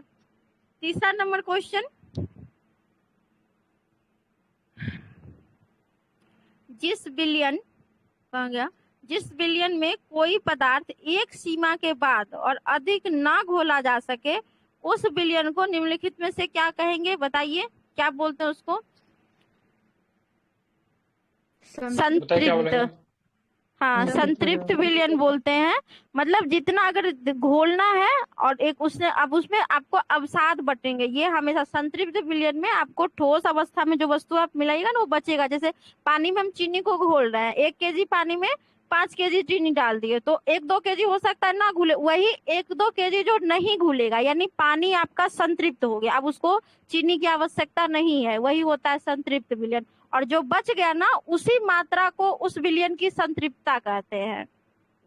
तीसरा नंबर क्वेश्चन, जिस विलयन में कोई पदार्थ एक सीमा के बाद और अधिक ना घोला जा सके, उस विलयन को निम्नलिखित में से क्या कहेंगे बताइए, क्या बोलते हैं उसको? संतृप्त। हाँ, संतृप्त विलयन बोलते हैं। मतलब जितना अगर घोलना है और एक उसने अब उसमें आपको अवसाद बटेंगे, ये हमेशा संतृप्त विलयन में आपको ठोस अवस्था में जो वस्तु आप मिलाइएगा ना वो बचेगा। जैसे पानी में हम चीनी को घोल रहे हैं, 1 kg पानी में 5 केजी चीनी डाल दिए तो 1-2 केजी हो सकता है ना घुले, वही 1-2 केजी जो नहीं घुलेगा यानी पानी आपका संतृप्त हो गया, अब उसको चीनी की आवश्यकता नहीं है, वही होता है संतृप्त विलयन। और जो बच गया ना उसी मात्रा को उस विलयन की संतृप्तता कहते हैं।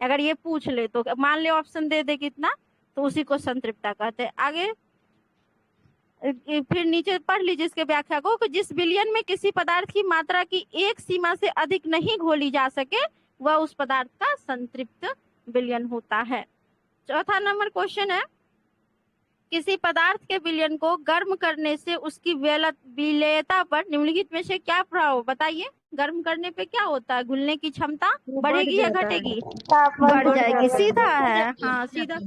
अगर ये पूछ ले तो मान ले ऑप्शन दे दे कितना, तो उसी को संतृप्तता कहते हैं। आगे फिर नीचे पढ़ लीजिए इसके व्याख्या को कि जिस विलयन में किसी पदार्थ की मात्रा की एक सीमा से अधिक नहीं घोली जा सके वह उस पदार्थ का संतृप्त विलयन होता है। चौथा नंबर क्वेश्चन है, किसी पदार्थ के विलयन को गर्म करने से उसकी विलेयता पर निम्नलिखित में से क्या प्रभाव, बताइए। गर्म करने पे क्या होता है, घुलने की क्षमता बढ़ेगी या घटेगी? बढ़ जाएगी, सीधा है, हाँ सीधा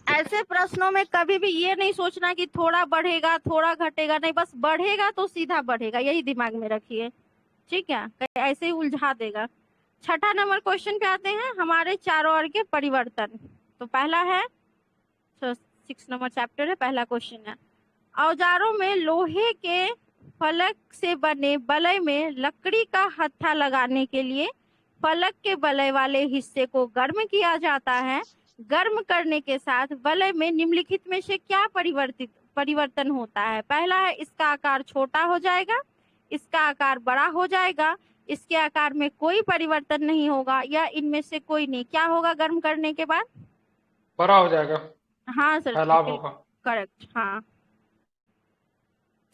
ऐसे प्रश्नों में कभी भी ये नहीं सोचना कि थोड़ा बढ़ेगा थोड़ा घटेगा, नहीं, बस बढ़ेगा तो सीधा बढ़ेगा, यही दिमाग में रखिए, ठीक है, ऐसे ही उलझा देगा। छठा नंबर क्वेश्चन पे आते हैं, हमारे चारों ओर के परिवर्तन। तो पहला है 6 नंबर चैप्टर है, पहला क्वेश्चन है, औजारों में लोहे के फलक से बने बलय में लकड़ी का हत्था लगाने के लिए फलक के बलय वाले हिस्से को गर्म किया जाता है। गर्म करने के साथ वलय में निम्नलिखित में से क्या परिवर्तन होता है? पहला है इसका आकार छोटा हो जाएगा, इसका आकार बड़ा हो जाएगा, इसके आकार में कोई परिवर्तन नहीं होगा, या इनमें से कोई नहीं। क्या होगा गर्म करने के बाद? बड़ा हो जाएगा। हाँ सर, फैलाव होगा। करेक्ट, हाँ।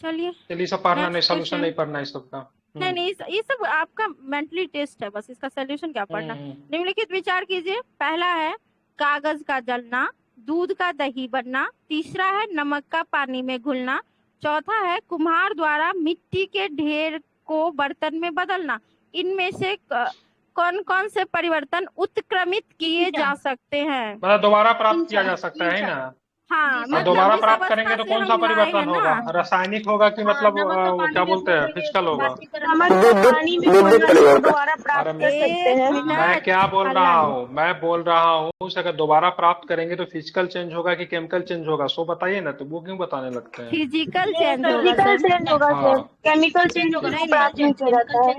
चलिए सब पढ़ना नहीं, सोल्यूशन नहीं पढ़ना इस सबका। नहीं, ये सब आपका मेंटली टेस्ट है, बस इसका सोल्यूशन क्या पढ़ना। निम्नलिखित विचार कीजिए। पहला है कागज का जलना, दूध का दही बनना, तीसरा है नमक का पानी में घुलना, चौथा है कुम्हार द्वारा मिट्टी के ढेर को बर्तन में बदलना। इनमें से कौन कौन से परिवर्तन उत्क्रमित किए जा सकते हैं? मतलब दोबारा प्राप्त किया जा सकता है ना? हाँ, मतलब दोबारा प्राप्त करेंगे तो कौन सा परिवर्तन होगा? रासायनिक होगा कि मतलब वो क्या बोलते हैं, फिजिकल होगा? नमक को पानी में घोलकर दोबारा प्राप्त कर सकते हैं। मैं क्या बोल रहा हूँ, मैं बोल रहा हूँ अगर दोबारा प्राप्त करेंगे तो फिजिकल चेंज होगा कि केमिकल चेंज होगा, सो बताइए ना, तो वो क्यों बताने लगते हैं? फिजिकल चेंज होगा सर, केमिकल चेंज होगा, प्राप्त नहीं किया जाता है।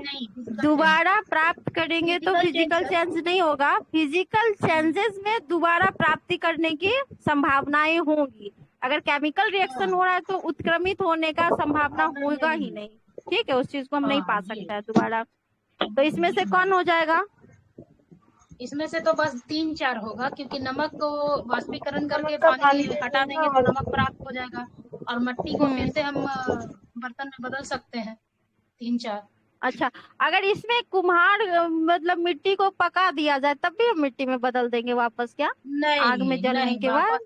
दोबारा प्राप्त करेंगे तो फिजिकल चेंज नहीं होगा, फिजिकल चेंजेस में दोबारा प्राप्ति करने की संभावनाएं होंगी। अगर केमिकल रिएक्शन हो रहा है तो उत्क्रमित होने का संभावना होगा ही नहीं, ठीक है, उस चीज को हम नहीं पा सकते हैं दोबारा। तो इसमें से कौन हो जाएगा? इसमें से तो बस 3-4 होगा, क्योंकि नमक को वाष्पीकरण करके पानी हटा देंगे तो नमक प्राप्त हो जाएगा, और मिट्टी को फिर से हम बर्तन में बदल सकते हैं। 3-4। अच्छा, अगर इसमें कुम्हार मतलब मिट्टी को पका दिया जाए तब भी हम मिट्टी में बदल देंगे वापस क्या? नहीं, आग में जलने के बाद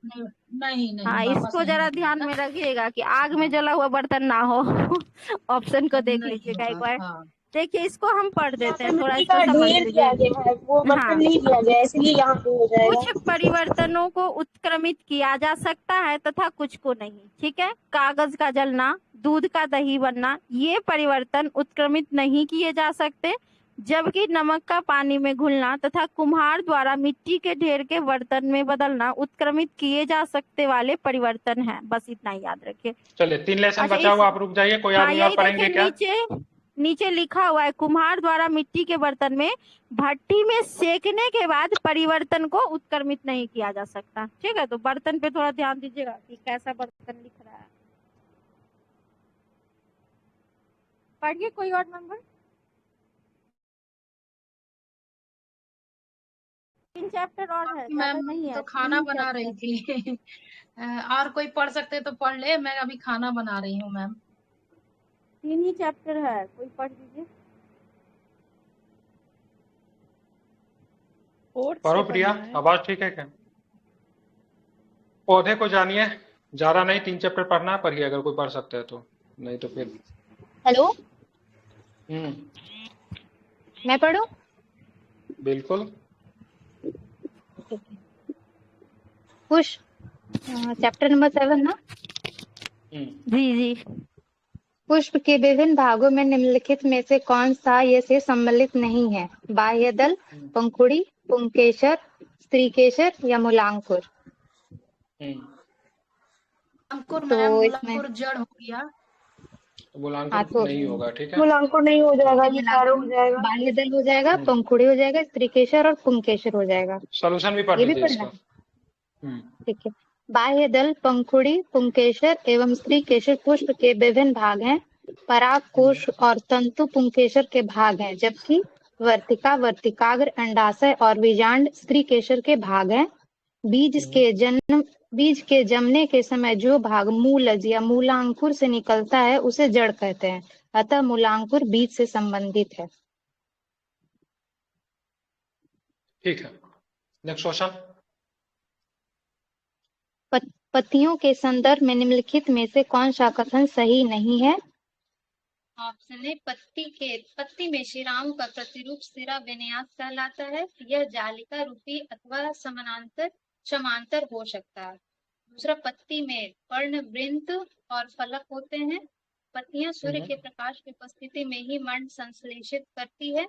नहीं। हाँ, इसको जरा ध्यान में रखिएगा कि आग में जला हुआ बर्तन ना हो। ऑप्शन को देख लीजिएगा एक बार। देखिए, इसको हम पढ़ देते हैं, थोड़ा इसको समझ लीजिए। वो बर्तन नहीं दिया गया, इसलिए यहाँ पे हो जाएगा। कुछ परिवर्तनों को उत्क्रमित किया जा सकता है तथा कुछ को नहीं, ठीक है। कागज का जलना, दूध का दही बनना, ये परिवर्तन उत्क्रमित नहीं किए जा सकते, जबकि नमक का पानी में घुलना तथा कुम्हार द्वारा मिट्टी के ढेर के बर्तन में बदलना उत्क्रमित किए जा सकते वाले परिवर्तन है। बस इतना ही याद रखिए। चलिए 3 लेसन बचा हुआ, आप रुक जाइए, कोई आदमी और पढ़ेंगे क्या? नीचे लिखा हुआ है, कुम्हार द्वारा मिट्टी के बर्तन में भट्टी में सेकने के बाद परिवर्तन को उत्क्रमित नहीं किया जा सकता, ठीक है। तो बर्तन पे थोड़ा ध्यान दीजिएगा कि कैसा बर्तन लिख रहा है। पढ़िए कोई और नंबर। 3 चैप्टर और है, मैम नहीं है तो खाना बना रही थी। और कोई पढ़ सकते तो पढ़ ले, मैं अभी खाना बना रही हूँ मैम। 3 ही चैप्टर है, कोई पढ़ लीजिए। पढ़ो प्रिया, आवाज ठीक है क्या? पौधे को जानिए, ज्यादा नहीं, 3 चैप्टर पढ़ना है, पढ़िए अगर कोई पढ़ सकता है तो, नहीं तो फिर। हेलो, मैं पढ़ूं? बिल्कुल। पुष्प, चैप्टर नंबर 7 ना? जी। पुष्प के विभिन्न भागों में निम्नलिखित में से कौन सा ये से सम्मिलित नहीं है? बाह्य दल, पंखुड़ी, पुंकेसर, स्त्रीकेसर या मूलांकुर? अंकुर मैम, मूलांकुर जड़ हो गया। मूलांकुर तो नहीं होगा, ठीक है। मूलांकुर नहीं हो जाएगा, ये चारों हो जाएगा। बाह्य दल हो जाएगा, पंखुड़ी हो जाएगा, स्त्रीकेशर और पुंकेशर हो जाएगा। सॉल्यूशन भी पढ़ ये भी लीजिए पढ़ना इसका। है, ठीक है। बाह्य दल, पंखुड़ी, पुंकेसर एवं स्त्रीकेसर पुष्प के विभिन्न भाग हैं। पराग कोश और तंतु पुंकेसर के भाग हैं, जबकि वर्तिका, वर्तिकाग्र, अंडाशय और बीजांड स्त्रीकेसर के भाग हैं। बीज के जमने के समय जो भाग मूलज या मूलांकुर से निकलता है उसे जड़ कहते हैं, अतः मूलांकुर बीज से संबंधित है। ठीक है, नेक्स्ट क्वेश्चन। पत्तियों के संदर्भ में निम्नलिखित में से कौन सा कथन सही नहीं है? ऑप्शन ए, पत्ती में शिराओं का प्रतिरूप शिरा विन्यास कहलाता है। यह जालिका रूपी अथवा समांतर हो सकता है। दूसरा, पत्ती में पर्णवृंत और फलक होते हैं। पत्तियां सूर्य के प्रकाश की उपस्थिति में ही मंड संश्लेषित करती है।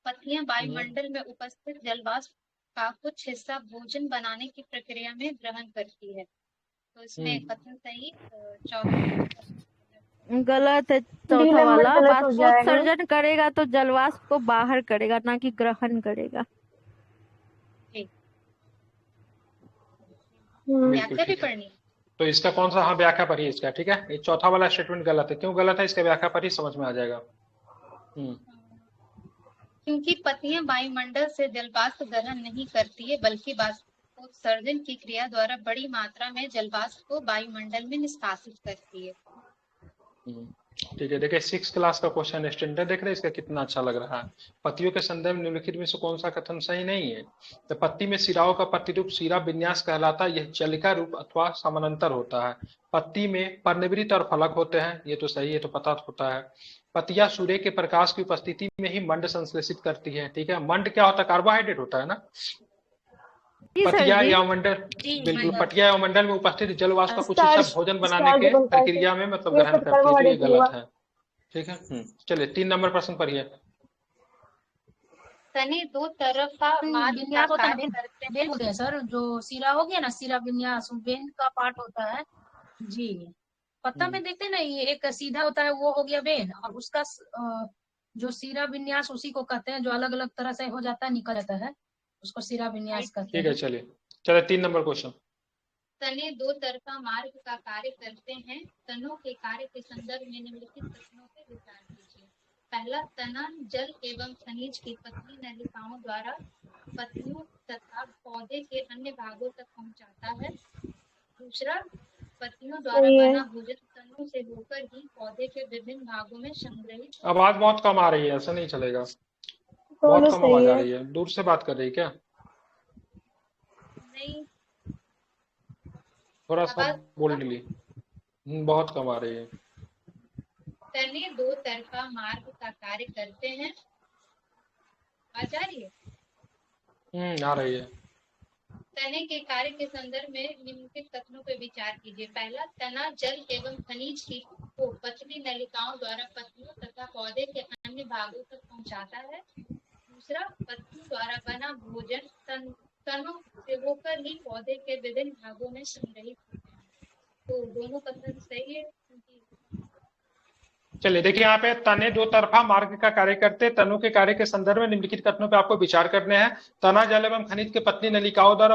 पत्तियां वायुमंडल में उपस्थित जलवाष्प का कुछ हिस्सा भोजन बनाने की प्रक्रिया में ग्रहण करती है। तो इसमें कथन सही चौथा गलत है। डी चौथा नंबर वाला, गलत हो बाष्पोत्सर्जन करेगा तो जलवाष्प को बाहर करेगा, ना कि ग्रहण करेगा। बिल्कुल ठीक है। तो इसका कौन सा, हाँ व्याख्या पढ़िए इसका, ठीक है। ये चौथा वाला स्टेटमेंट गलत है, क्यों गलत है इसका व्याख्या पढ़िए, समझ में आ जाएगा। क्योंकि पत्तियां वायुमंडल से जलवाष्प ग्रहण नहीं करती है, बल्कि बाष्पोत्सर्जन की क्रिया द्वारा बड़ी मात्रा में जलवाष्प को वायुमंडल में निष्कासित करती है। ठीक है, देखिए 6 क्लास का क्वेश्चन स्टैंडर्ड देख रहे हैं, इसका कितना अच्छा लग रहा है। पत्तियों के संदर्भ में निम्नलिखित में से कौन सा कथन सही नहीं है? तो पत्ती में शिराओं का प्रतिरूप शिरा विन्यास कहलाता है। यह जलिका रूप अथवा समानांतर होता है। पत्ती में पर्णवृत्त और फलक होते हैं, ये तो सही है, तो पता होता है। पत्तियां सूर्य के प्रकाश की उपस्थिति में ही मंड संश्लेषित करती है, ठीक है। मंड क्या होता है? कार्बोहाइड्रेट होता है ना। पतिया या मंडल, बिल्कुल, पटिया या मंडल में उपस्थित जल वाष्प का कुछ हिस्सा भोजन बनाने के प्रक्रिया में मतलब ग्रहण करती है, तो ये गलत है, ठीक है। चलिए 3 नंबर प्रश्न पढ़िए। तने दो तरफा मार्ग का कार्य करते हैं। बेन हो गया सर, जो सिरा हो गया ना, सिरा विन्यास बेन का पार्ट होता है जी। पत्ता में देखते हैं ना, ये एक सीधा होता है, वो हो गया बेन, और उसका जो सिरा विन्यास उसी को कहते हैं, जो अलग अलग तरह से हो जाता है, निकल जाता है, उसको सिरा विन्यास कहते हैं। ठीक है, चलिए 3 नंबर क्वेश्चन। तने दो तरफा मार्ग का कार्य करते हैं। तनों के कार्य के संदर्भ में निम्नलिखित कथनों पर विचार कीजिए। पहला, तना जल एवं खनिज की पतली नलिकाओं द्वारा पत्तियों तथा पौधे के अन्य भागों तक पहुंचाता है। दूसरा, पत्तियों द्वारा बना भोजन तनों से होकर ही पौधे के विभिन्न भागों में संग्रहित। आवाज बहुत कम आ रही है, ऐसा नहीं चलेगा, बहुत कम आवाज आ रही है। दूर से बात कर रही है क्या? नहीं, थोड़ा सा बोल्डली, बहुत कम आ रही है। तने दो तरफा मार्ग का कार्य करते हैं। आवाज आ रही है? आ रही है। तने के कार्य के संदर्भ में निम्नलिखित कथनों पर विचार कीजिए। पहला, तना जल एवं खनिज की को पतली नलिकाओं द्वारा पत्तियों तथा पौधे के अन्य भागों तक पहुंचाता है। दूसरा, पत्तियों द्वारा बना भोजन तनों से होकर ही पौधे के विभिन्न भागों में संग्रहित होते हैं। तो दोनों कथन सही है। चलिए देखिए, यहाँ पे तने दो तरफा मार्ग का कार्य करते, तनों के कार्य के संदर्भ में निम्नलिखित कथनों पे आपको विचार करने हैं। तना जल एवं खनिज के पतली नलिकाओं द्वारा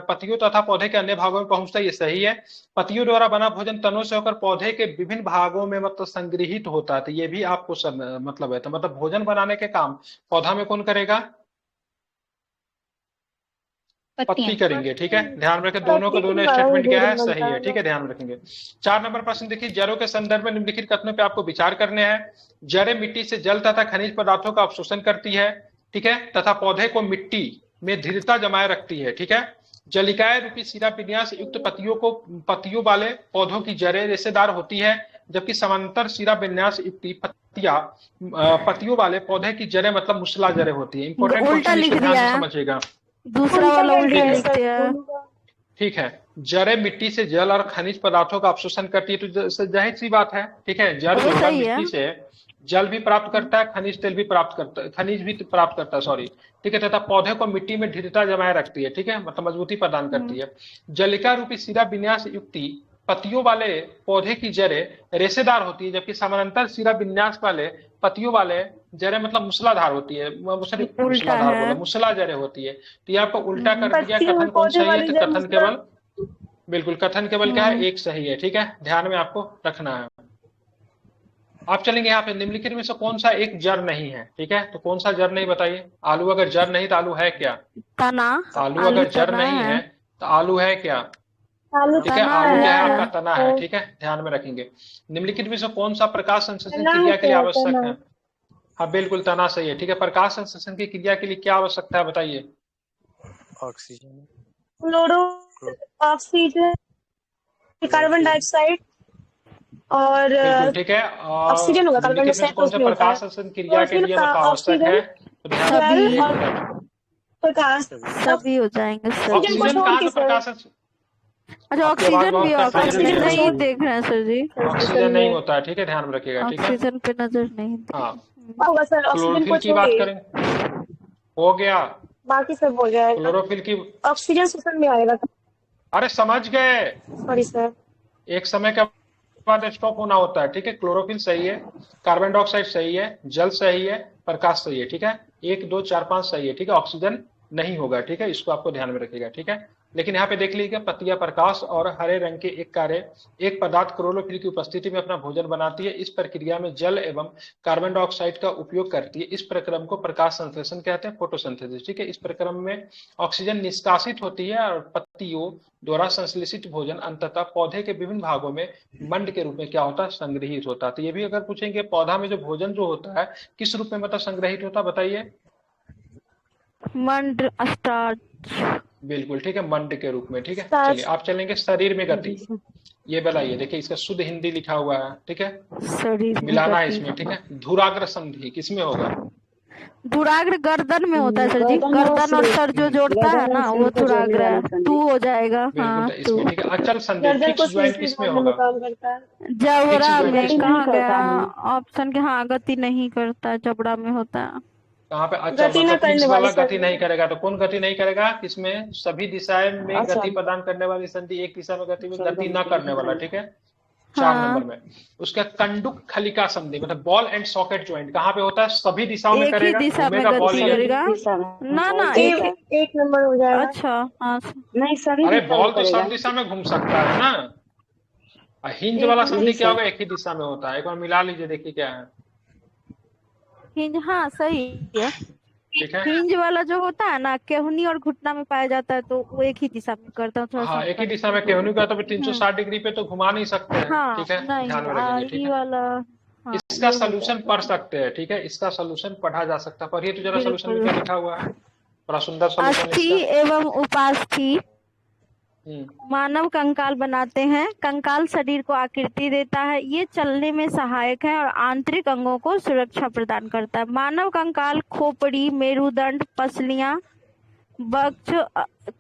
पत्तियों तथा पौधे के अन्य भागों में पहुंचता है, ये सही है। पत्तियों द्वारा बना भोजन तनों से होकर पौधे के विभिन्न भागों में मतलब संग्रहित होता है, तो ये भी आपको मतलब है। तो मतलब भोजन बनाने के काम पौधा में कौन करेगा? पत्ती करेंगे, ठीक है। ध्यान रखें, दोनों का दोनों स्टेटमेंट क्या है, सही है, ठीक है, ध्यान रखेंगे। 4 नंबर प्रश्न देखिए, जड़ों के संदर्भ में निम्नलिखित कथनों पे आपको विचार करने हैं। जड़ें मिट्टी से जल तथा खनिज पदार्थों का अवशोषण करती है, ठीक है, तथा पौधे को मिट्टी में दृढ़ता जमाए रखती है, ठीक है। जलिकाएं रूपी शिरा विन्यास युक्त पत्तियों वाले पौधों की जड़ें रेशेदार होती है, जबकि समांतर शिरा विन्यास युक्त पत्तियों वाले पौधे की जड़ें मतलब मुसला जड़ें होती है। इंपॉर्टेंट क्वेश्चन, इसको ध्यान से समझिएगा। दूसरा वाला उल्टा लिखते हैं, ठीक है। जड़ें मिट्टी से जल और खनिज पदार्थों का अवशोषण करती है, तो जाहिर सी बात है, ठीक है। जड़ जो है मिट्टी से जल भी प्राप्त करता है, खनिज तेल भी प्राप्त करता है, खनिज भी प्राप्त करता है, सॉरी, ठीक है, तथा पौधे को मिट्टी में दृढ़ता जमाए रखती है, ठीक है, मतलब मजबूती प्रदान करती है। जलिका रूपी शिरा विन्यास युक्ति पत्तियों वाले पौधे की जड़ें रेशेदार होती है, जबकि समानांतर सिरा विन्यास वाले पत्तियों वाले जड़ें मतलब मूसलाधार होती है, सॉरी उल्टा मूसलाधार है। बोला, मूसला जड़ें होती है। तो ये आपको उल्टा कर दिया। पत्तियों कथन कौन पौधे सही है? वाली तो जड़ कथन मूसला- केवल बिल्कुल कथन केवल क्या है? एक सही है। ठीक है, ध्यान में आपको रखना है। आप चलेंगे यहाँ पे निम्नलिखित में से कौन सा एक जड़ नहीं है? ठीक है, तो कौन सा जड़ नहीं बताइए? आलू अगर जड़ नहीं तो आलू है क्या? तना। आलू अगर जड़ तना नहीं है तो आलू है क्या? आलू ठीक है, तना आलू क्या है? है। आपका तना है। ठीक है, ध्यान में रखेंगे। निम्नलिखित में से कौन सा प्रकाश संश्लेषण तना क्रिया के लिए है, आवश्यक तना। है? हाँ बिल्कुल, तना सही है। ठीक है, प्रकाश संश्लेषण की क्रिया के लिए क्या आवश्यकता है बताइए? Oxygen, chloro, oxygen, carbon dioxide और बिल्कुल ठीक है। और ऑक्सीजन होगा, कार्बन निम्नलिखित में से डाइऑक्साइड तो कौन से उसमें होता प्रकाश है। संश्लेषण क्रिया के लिए मतलब आवश्यक है? तो ध्यान सभी। एक और मिनट। प्रकाश सभी हो जाएंगे सर। ऑक्सीजन को ऑक्सीजन छोड़ कहाँ के से सर। प्रकाश अच्छा, आपकी आवाज ऑक्सीजन भी बहुत कट रही है, ऑक्सीजन नहीं छोड़- देख रहे हैं सर जी। ऑक्सीजन नहीं होता है। ठीक है, ध्यान में रखिएगा। ठीक है, ऑक्सीजन पे नजर नहीं हाँ। होगा सर, ऑक्सीजन क्लोरोफिल को की बात छोड़िए, करें, हो गया। बाकी सब हो जाएगा। क्लोरोफिल की, ऑक्सीजन शोषण में आएगा। अरे समझ गए, सॉरी सर। एक समय के बाद स्टॉप होना होता है। ठीक है, क्लोरोफिल सही है, कार्बन डाइऑक्साइड सही है, जल सही है, प्रकाश सही है। ठीक है, 1 2 4 5 सही है। ठीक है, ऑक्सीजन नहीं होगा। ठीक है, इसको आपको ध्यान में रखिएगा। ठीक है, लेकिन यहाँ पे देख लीजिएगा, पत्तियां प्रकाश और हरे रंग के एक पदार्थ क्लोरोफिल की उपस्थिति में अपना भोजन बनाती है। इस प्रक्रिया में जल एवं कार्बन डाइऑक्साइड का उपयोग करती है। इस प्रक्रम को प्रकाश संश्लेषण कहते हैं, फोटोसिंथेसिस। ठीक है, इस प्रक्रम में ऑक्सीजन निष्कासित होती है और पत्तियों द्वारा संश्लेषित भोजन अंततः पौधे के विभिन्न भागों में मंड के रूप में क्या होता है? संग्रहित होता है। तो ये भी अगर पूछेंगे, पौधा में जो भोजन जो होता है किस रूप में मतलब संग्रहित होता है बताइए? मंड, स्टार्च। बिल्कुल ठीक है, मंड के रूप में। ठीक है, स्टार्च। चलिए आप चलेंगे शरीर में गति। ये बताइए, देखिए इसका शुद्ध हिंदी लिखा हुआ है। ठीक है, शरीर में मिलाना है गति। इसमें। ठीक है, धुराग्र संधि किसमें होगा? धुराग्र गर्दन में होता है सर जी। गर्दन और गर्दन और सिर। सर जो जोड़ता है गर्दन ना, और वो सिर को जोड़ने धुराग्र वाला है। संधि। टू हो जाएगा। बिल्कुल, हाँ, तो टू। इसमें ठीक है। अचल संधि गर्दन को फिक्स ज्वाइंट स्मृति किसमें भागने में होगा? काम करता है। जबड़ा फिक्स में ज्वाइंट कहाँ नहीं गया? करता है। ऑप्शन के हाँ, गति नहीं करता, जबड़ा में होता है। कहाँ पे? अच्छा, गति न मतलब करने फिक्स वाली वाला गति संधि। नहीं करेगा तो कौन गति नहीं करेगा? इसमें सभी दिशाएं में अच्छा। गति प्रदान करने वाली संधि, एक दिशा में गति अच्छा, न करने वाला। ठीक है, 4 हाँ। नंबर में उसका कंडुक खलिका संधि मतलब बॉल एंड सॉकेट ज्वाइंट कहाँ पे होता है? सभी दिशाओं में एक ही करेगा, दिशा में घूमेगा बॉल गति ये। करेगा। दिशा में। ना ना, एक एक। एक नंबर हो जाएगा। अच्छा, हाँ। नहीं, सभी अरे दिशा बॉल में तो करेगा। सब दिशा में घूम सकता है ना। हिंज एक वाला ही संधि दिशा। क्या होगा? एक ही दिशा में होता है। एक बार मिला लीजिए, देखिए क्या है। हिंज, हाँ सही है। ठीक है, हिंज वाला जो होता है ना, केहूनी और घुटना में पाया जाता है, तो वो एक ही दिशा में करता हूँ। थोड़ा हाँ सा एक ही दिशा में केहनी का तो 360 डिग्री पे तो घुमा नहीं सकते हैं। हाँ, ठीक है, नहीं, ध्यान में रखेंगे। ठीक ये है, वाला। हाँ, इसका ये हो सोल्यूशन जाएगा। पढ़ सकते हैं। ठीक है, इसका सोल्यूशन पढ़ा जा सकता है। पढ़िए तो जरा सोल्यूशन में बिल्कुल। क्या लिखा हुआ है, बड़ा सुंदर सोल्यूशन अस्थि इसका। एवं उपास्थि हम्म, मानव कंकाल बनाते हैं। कंकाल शरीर को आकृति देता है, ये चलने में सहायक है और आंतरिक अंगों को सुरक्षा प्रदान करता है। मानव कंकाल खोपड़ी, मेरुदंड, पसलियां, वक्ष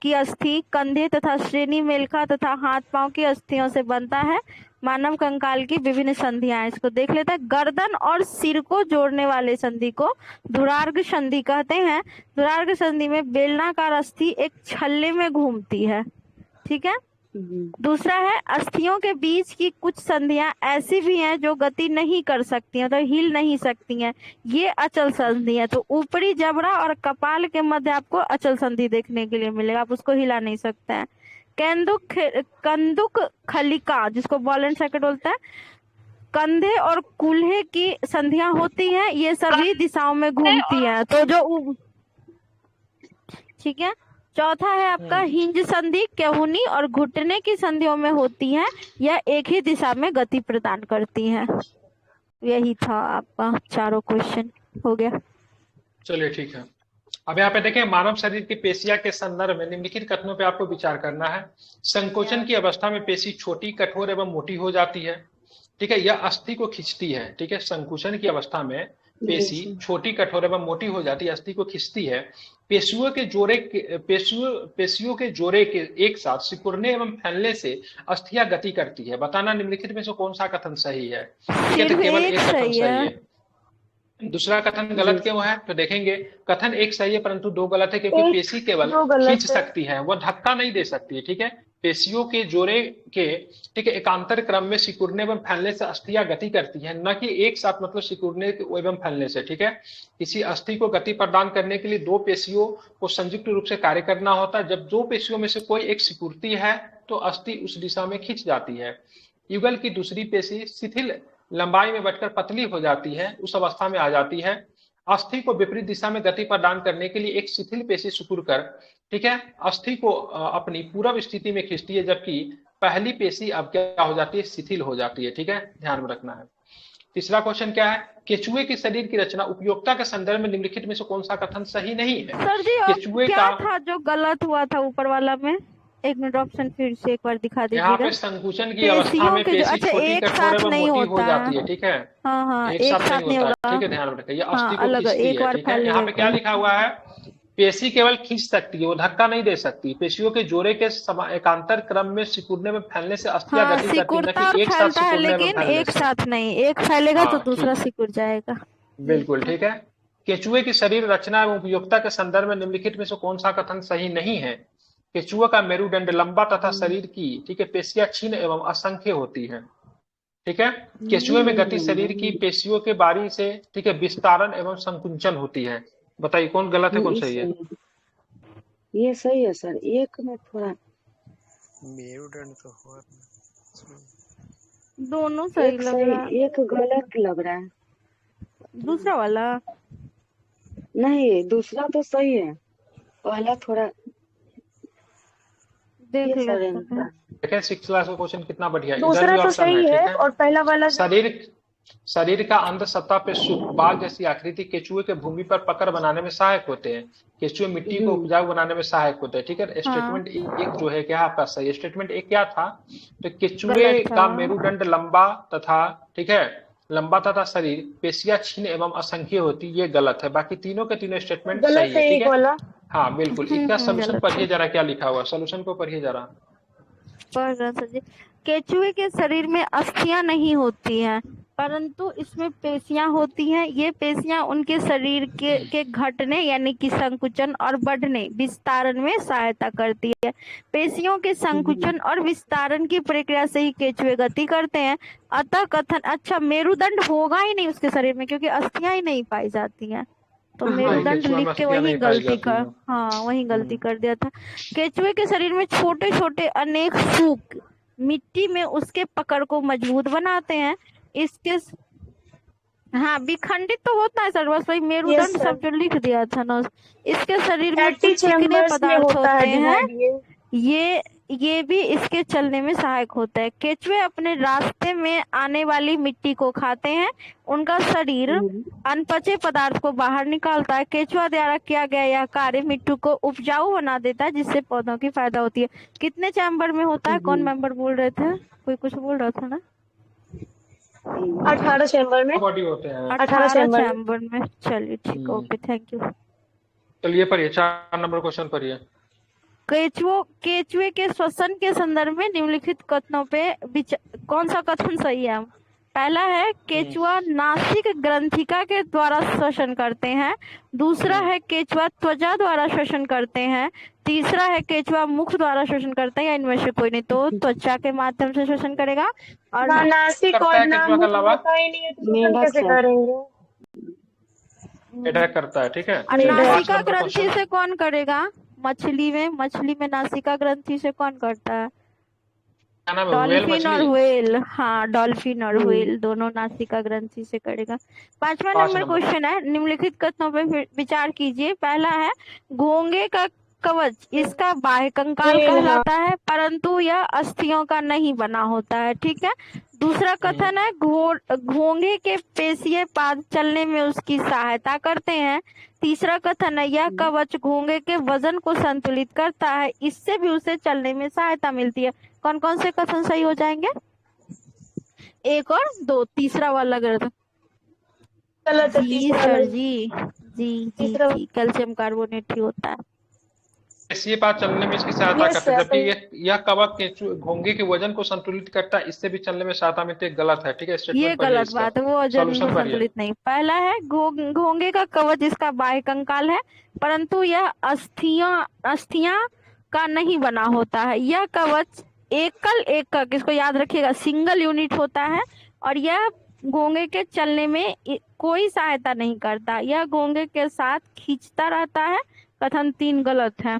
की अस्थि, कंधे तथा श्रेणी मेलका तथा हाथ पांव की अस्थियों से बनता है। मानव कंकाल की विभिन्न संधियां, इसको देख लेते हैं। गर्दन और सिर को जोड़ने वाले संधि को धुरार्ग संधि कहते हैं। धुरार्ग संधि में बेलनाकार अस्थि एक छल्ले में घूमती है। ठीक है। दूसरा है, अस्थियों के बीच की कुछ संधियां ऐसी भी हैं जो गति नहीं कर सकती हैं, तो हिल नहीं सकती हैं, ये अचल संधि है। तो ऊपरी जबड़ा और कपाल के मध्य आपको अचल संधि देखने के लिए मिलेगा, आप उसको हिला नहीं सकते हैं। कंदुक खलिका, जिसको बॉल एंड सॉकेट बोलते हैं, कंधे और कूल्हे की संधियां होती हैं, ये सभी दिशाओं में घूमती हैं। तो जो ठीक है। चौथा है आपका हिंज संधि, केहूनी और घुटने की संधियों में होती है, यह एक ही दिशा में गति प्रदान करती है। यही था आपका चारों क्वेश्चन, हो गया। चलिए ठीक है। अब यहाँ पे देखें, मानव शरीर की पेशियां के संदर्भ में निम्नलिखित कथनों पे आपको विचार करना है। संकोचन की अवस्था में पेशी छोटी, कठोर एवं मोटी हो जाती है। ठीक है, यह अस्थि को खींचती है। ठीक है, संकुचन की अवस्था में पेशी छोटी, कठोर एवं मोटी हो जाती है, अस्थि को खींचती है। पेशियों के जोड़े के एक साथ सिकुड़ने एवं फैलने से अस्थियां गति करती है। बताना निम्नलिखित में से कौन सा कथन सही है? ठीक है, तो केवल एक कथन सही है, दूसरा कथन गलत क्यों है? तो देखेंगे, कथन एक सही है परंतु 2 गलत है, क्योंकि पेशी केवल खींच सकती है, वह धक्का नहीं दे सकती है। ठीक है, पेशियों के जोड़े के, ठीक है, एकांतर क्रम में सिकुड़ने एवं फैलने से अस्थियां गति करती हैं, न कि एक साथ मतलब सिकुड़ने एवं फैलने से। ठीक है, किसी अस्थि को गति प्रदान करने के लिए दो पेशियों को संयुक्त रूप से कार्य करना होता है। जब दो पेशियों में से कोई एक सिकुड़ती है तो अस्थि उस दिशा में खिंच जाती है। युगल की दूसरी पेशी शिथिल लंबाई में बढ़कर पतली हो जाती है, उस अवस्था में आ जाती है। अस्थि को विपरीत दिशा में गति प्रदान करने के लिए एक शिथिल पेशी सिकुड़कर, ठीक है, अस्थि को अपनी पूर्व स्थिति में खींचती है, जबकि पहली पेशी अब क्या हो जाती है, शिथिल हो जाती है। ठीक है, ध्यान में रखना है। तीसरा क्वेश्चन क्या है, केचुए के शरीर की रचना उपयोगिता के संदर्भ में निम्नलिखित में से कौन सा कथन सही नहीं है? सर जी और केचुए क्या का था जो गलत हुआ था ऊपर वाला में? एक मिनट ऑप्शन फिर से एक बार दिखा यहाँ दीजिएगा। पे संकुचन की अवस्था में पेशियों के पेशी अच्छा छोटी एक कठोर साथ एवं नहीं मोटी हो होता जाती है। ठीक है, हाँ हाँ एक एक साथ साथ नहीं नहीं होता होगा। है। ठीक है, ध्यान में रखिए, ये हाँ अस्थि को अलग खींचती एक है। बार ठीक है, फैल यहाँ पे क्या लिखा हुआ है, पेशी केवल खींच सकती है, वो धक्का नहीं दे सकती। पेशियों के जोड़े के एकांतर क्रम में सिकुड़ने में फैलने से अस्थियां हाँ गति करती है, सिकुड़ता न और कि एक साथ फैलता है सिकुड़ने में लेकिन फैलने एक से। साथ नहीं, एक फैलेगा तो हाँ दूसरा ठीक, सिकुड़ जाएगा। बिल्कुल ठीक है। केचुए की शरीर रचना एवं उपयोगिता के संदर्भ में निम्नलिखित में से कौन सा कथन सही नहीं है? केचुआ का मेरुदंड लंबा तथा शरीर की, ठीक है, पेशियां क्षीण एवं असंख्य होती है। ठीक है, केचुए में गति शरीर की पेशियों के बारी से, ठीक है, विस्तारण एवं संकुचन होती है। बताइए कौन गलत है, कौन सही है? ये सही है सर, एक में थोड़ा मेरुदंड तो हुआ दोनों सही एक लग सही रहा है। एक गलत लग रहा है। दूसरा वाला नहीं, दूसरा तो सही है, पहला थोड़ा देख ये लेते सर हैं। इनका। देखें 6 क्लास का क्वेश्चन कितना बढ़िया है। इधर दूसरा भी तो ऑप्शन सही है। है ठीक है, और पहला वाला शरीर का अंत सतह पे सूख बाल जैसी आकृति केचुए के भूमि पर पकड़ बनाने में सहायक होते हैं। केचुए मिट्टी को उपजाऊ बनाने में सहायक होते हैं। ठीक है, हाँ स्टेटमेंट एक जो है क्या आपका सही? स्टेटमेंट एक क्या था? तो केचुए गलत का था। मेरुदंड लंबा तथा, ठीक है, लंबा तथा शरीर पेशियां क्षीण एवं असंख्य होती, ये गलत है। बाकी तीनों के तीनों स्टेटमेंट गलत सही है। है ठीक एक है, वाला। हाँ बिल्कुल। इसका सोल्यूशन गलत पढ़िए है। जरा, क्या लिखा हुआ सोल्यूशन को पढ़िए जरा। पढ़ रहा सर जी। केचुए के शरीर में अस्थियां नहीं होती हैं, परंतु इसमें पेशियां होती हैं। ये पेशियां उनके शरीर के घटने यानी कि संकुचन और बढ़ने विस्तारण में सहायता करती है। पेशियों के संकुचन और विस्तारण की प्रक्रिया से ही केचुए गति करते हैं। अतः कथन अच्छा मेरुदंड होगा ही नहीं उसके शरीर में, क्योंकि अस्थियां ही नहीं पाई जाती हैं। तो मेरुदंड केचुआ में लिख के अस्थियां वही नहीं पाई गलती जाती कर, हैं। हाँ वही गलती कर दिया था। केचुए के शरीर में छोटे छोटे अनेक सूख मिट्टी में उसके पकड़ को मजबूत बनाते हैं। इसके हाँ विखंडित तो होता है सर, बस वही मेरुदंड सर। सब जो लिख दिया था ना। इसके शरीर में फैटी कुछ चिकने चेम्बर्स में पदार्थ होता है होते हैं, डिवाइड। ये भी इसके चलने में सहायक होता है। केचुए अपने रास्ते में आने वाली मिट्टी को खाते हैं। उनका शरीर अनपचे पदार्थ को बाहर निकालता है। केचुआ द्वारा किया गया यह कार्य मिट्टी को उपजाऊ बना देता है, जिससे पौधों की फायदा होती है। कितने चैम्बर में होता है? कौन मेंबर बोल रहे थे? कोई कुछ बोल रहा था ना? 18 चैम्बर में। बॉडी होते हैं। 18 चैम्बर चैम्बर में। चलिए ठीक, ओके थैंक यू। चलिए पढ़िए 4 नंबर क्वेश्चन पढ़िए। केचुए के श्वसन के संदर्भ में निम्नलिखित कथनों पे कौन सा कथन सही है? पहला है केचुआ नासिक ग्रंथिका के द्वारा श्वसन करते हैं। दूसरा है केचुआ त्वचा द्वारा श्वसन करते हैं। तीसरा है केचुआ मुख द्वारा श्वसन करते हैं, या इनमें से कोई नहीं। तो त्वचा के माध्यम से श्वसन करेगा और नासिक करता और है केचुआ का अलावा होता ही नहीं है, तो श्वसन कैसे करेंगे? अटैक करता है। ठीक है, और चलिए, 5 नासिका नंबर ग्रंथि क्वेश्चन। से कौन करेगा? मछली में नासिका ग्रंथि से कौन करता है? क्या नाम है? व्हेल डॉल्फिन और मछली। व्हेल। हाँ डॉल्फिन और व्हेल दोनों नासिका ग्रंथि से करेगा। 5वां 5 नंबर नंबर। क्वेश्चन है, निम्नलिखित कथनों पर विचार कीजिए। पहला है घोंगे का कवच इसका बाह्य कंकाल कहलाता है, परंतु यह अस्थियों का नहीं बना होता है। ठीक है। दूसरा कथन है घोंगे के पेशीय पाद चलने में उसकी सहायता करते हैं। तीसरा कथन है यह कवच घोंगे के वजन को संतुलित करता है, इससे भी उसे चलने में सहायता मिलती है। कौन कौन से कथन सही हो जाएंगे? 1 और 2। तीसरा वाला गलत। गलत है जी तीसरा सर वाला। जी कैल्शियम कार्बोनेट ही होता है। पेशीय पाद चलने में इसकी सहायता Yes, करता है, sir, जबकि यह कवच घोंगे के वजन को संतुलित करता है, इससे भी चलने में सहायता मिलती है। गलत है। ठीक है, ये स्टेटमेंट पढ़िए गलत इसका। बात है, वो वजन को सॉल्यूशन पढ़िए। संतुलित नहीं। पहला है घोंगे का कवच इसका बाह्य कंकाल है, परंतु यह अस्थियां का नहीं बना होता है। यह कवच एकल एकक, इसको याद रखिएगा, सिंगल यूनिट होता है और यह घोंगे के चलने में कोई सहायता नहीं करता। यह घोंगे के साथ खींचता रहता है। कथन 3 गलत है।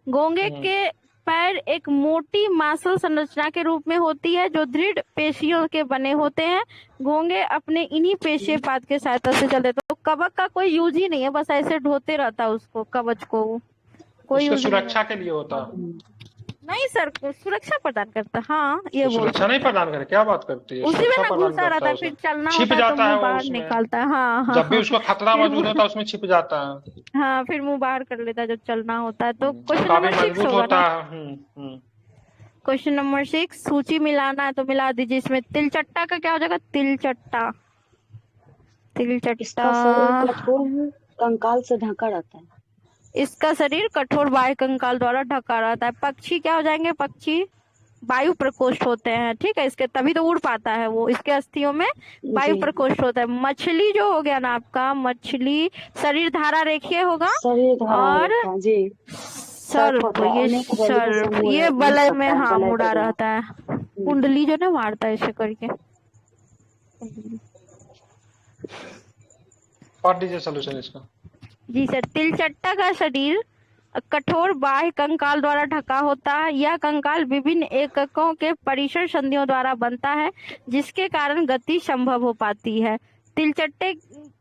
घोंगे के पैर एक मोटी मांसल संरचना के रूप में होती है जो दृढ़ पेशियों के बने होते हैं। घोंगे अपने इन्हीं पेशीय पाद के सहायता से चलते, तो कवच का कोई यूज ही नहीं है, बस ऐसे ढोते रहता है उसको, कवच को कोई उसके यूज सुरक्षा के लिए होता है। नहीं सर, सुरक्षा प्रदान करता। हाँ ये तो बोल, सुरक्षा नहीं प्रदान करे, क्या बात करती है? उसी में सुरक्षा ना प्रदान घुसा करता रहता है है, उसमें। फिर चलना छिप होता है तो जाता है मुंह वो बाहर उसमें। निकालता है। हाँ हाँ जब भी हाँ। उसको खतरा फिर मौजूद होता है उसमें छिप जाता है। हाँ, फिर मुंह बाहर कर लेता है जब चलना होता है। तो क्वेश्चन काफी नंबर 6 मजबूत होगा होता ना। है। क्वेश्चन नंबर 6, सूची मिलाना है तो मिला दीजिए। इसमें तिलचट्टा का क्या हो जाएगा? तिलचट्टा, तिलचट्टा। इसका शरीर कठोर है, कंकाल से ढका रहता है। इसका शरीर कठोर बाह्य कंकाल द्वारा ढका रहता है। पक्षी क्या हो जाएंगे? पक्षी वायु प्रकोष्ठ होते हैं, ठीक है, इसके तभी तो उड़ पाता है वो, इसके अस्थियों में वायु जी। प्रकोष्ठ होता है। मछली जो हो गया ना आपका, मछली शरीर धारा रेखीय होगा। शरीर धारा और रेखा, जी। सर्प, होता है, ये अनेक बलयों से सर्प मुड़ ये मुड़ बलय सकता में है, हाँ बलय मुड़ा के द्वारा। रहता है। कुंडली जो ना मारता है ऐसे करके। पढ़ दीजिए सोल्यूशन इसका। जी सर, तिलचट्टा का शरीर कठोर बाह्य कंकाल द्वारा ढका होता है। यह कंकाल विभिन्न एककों के परिसर संधियों द्वारा बनता है, जिसके कारण गति संभव हो पाती है। तिलचट्टे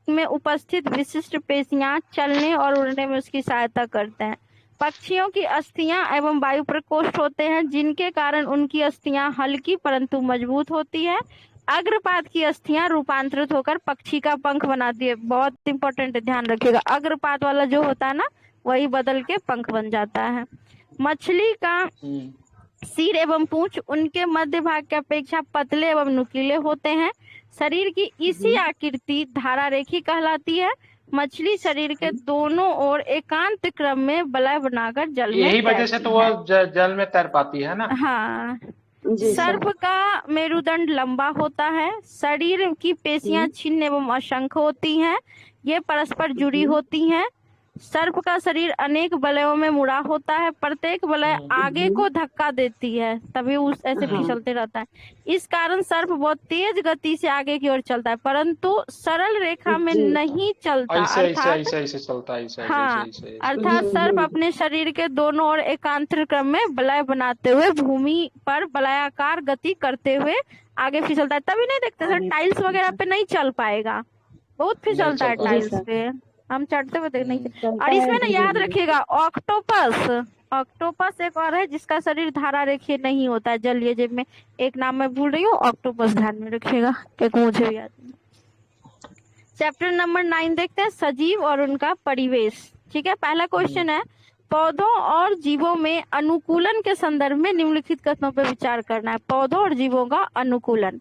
में उपस्थित विशिष्ट पेशियां चलने और उड़ने में उसकी सहायता करते हैं। पक्षियों की अस्थियां एवं वायु प्रकोष्ठ होते हैं, जिनके कारण उनकी अस्थियां हल्की परंतु मजबूत होती है। अग्रपाद की अस्थियां रूपांतरित होकर पक्षी का पंख बनाती है। बहुत इंपॉर्टेंट है, ध्यान रखिएगा। अग्रपाद वाला जो होता है ना, वही बदल के पंख बन जाता है। मछली का सिर एवं पूंछ उनके मध्य भाग की अपेक्षा पतले एवं नुकीले होते हैं। शरीर की इसी आकृति धारा रेखी कहलाती है। मछली शरीर के दोनों ओर एकांत क्रम में बलय बनाकर जल में यही वजह से तैरती तो वो है। जल में तैर पाती है ना। हाँ। जी सर। सर्प का मेरुदंड लंबा होता है। शरीर की पेशियां छिन्न एवं असंख्य होती हैं। ये परस्पर जुड़ी होती हैं। सर्प का शरीर अनेक बलयों में मुड़ा होता है। प्रत्येक बलय आगे को धक्का देती है, तभी उस ऐसे फिसलते रहता है। इस कारण सर्प बहुत तेज गति से आगे की ओर चलता है, परंतु सरल रेखा में नहीं चलता। ऐसे अर्थात ऐसे चलता है, ऐसे हाँ, ऐसे। अर्थात सर्प अपने शरीर के दोनों ओर एकांतर क्रम में बलय बनाते हुए भूमि पर बलयाकार गति करते हुए आगे फिसलता है। तभी नहीं देखते सर, टाइल्स वगैरह पे नहीं चल पाएगा, बहुत फिसलता है टाइल्स पे, हम चढ़ते हुए देख नहीं। और इसमें ना याद रखिएगा, ऑक्टोपस, ऑक्टोपस एक और है जिसका शरीर धारा रेखीय नहीं होता है, जलीय जीव में। एक नाम मैं भूल रही हूँ, ऑक्टोपस ध्यान में रखिएगा, एक मुझे भी याद नहीं। चैप्टर नंबर 9 देखते हैं, सजीव और उनका परिवेश। ठीक है, पहला क्वेश्चन है, पौधों और जीवों में अनुकूलन के संदर्भ में निम्नलिखित कथनों पर विचार करना है। पौधों और जीवों का अनुकूलन।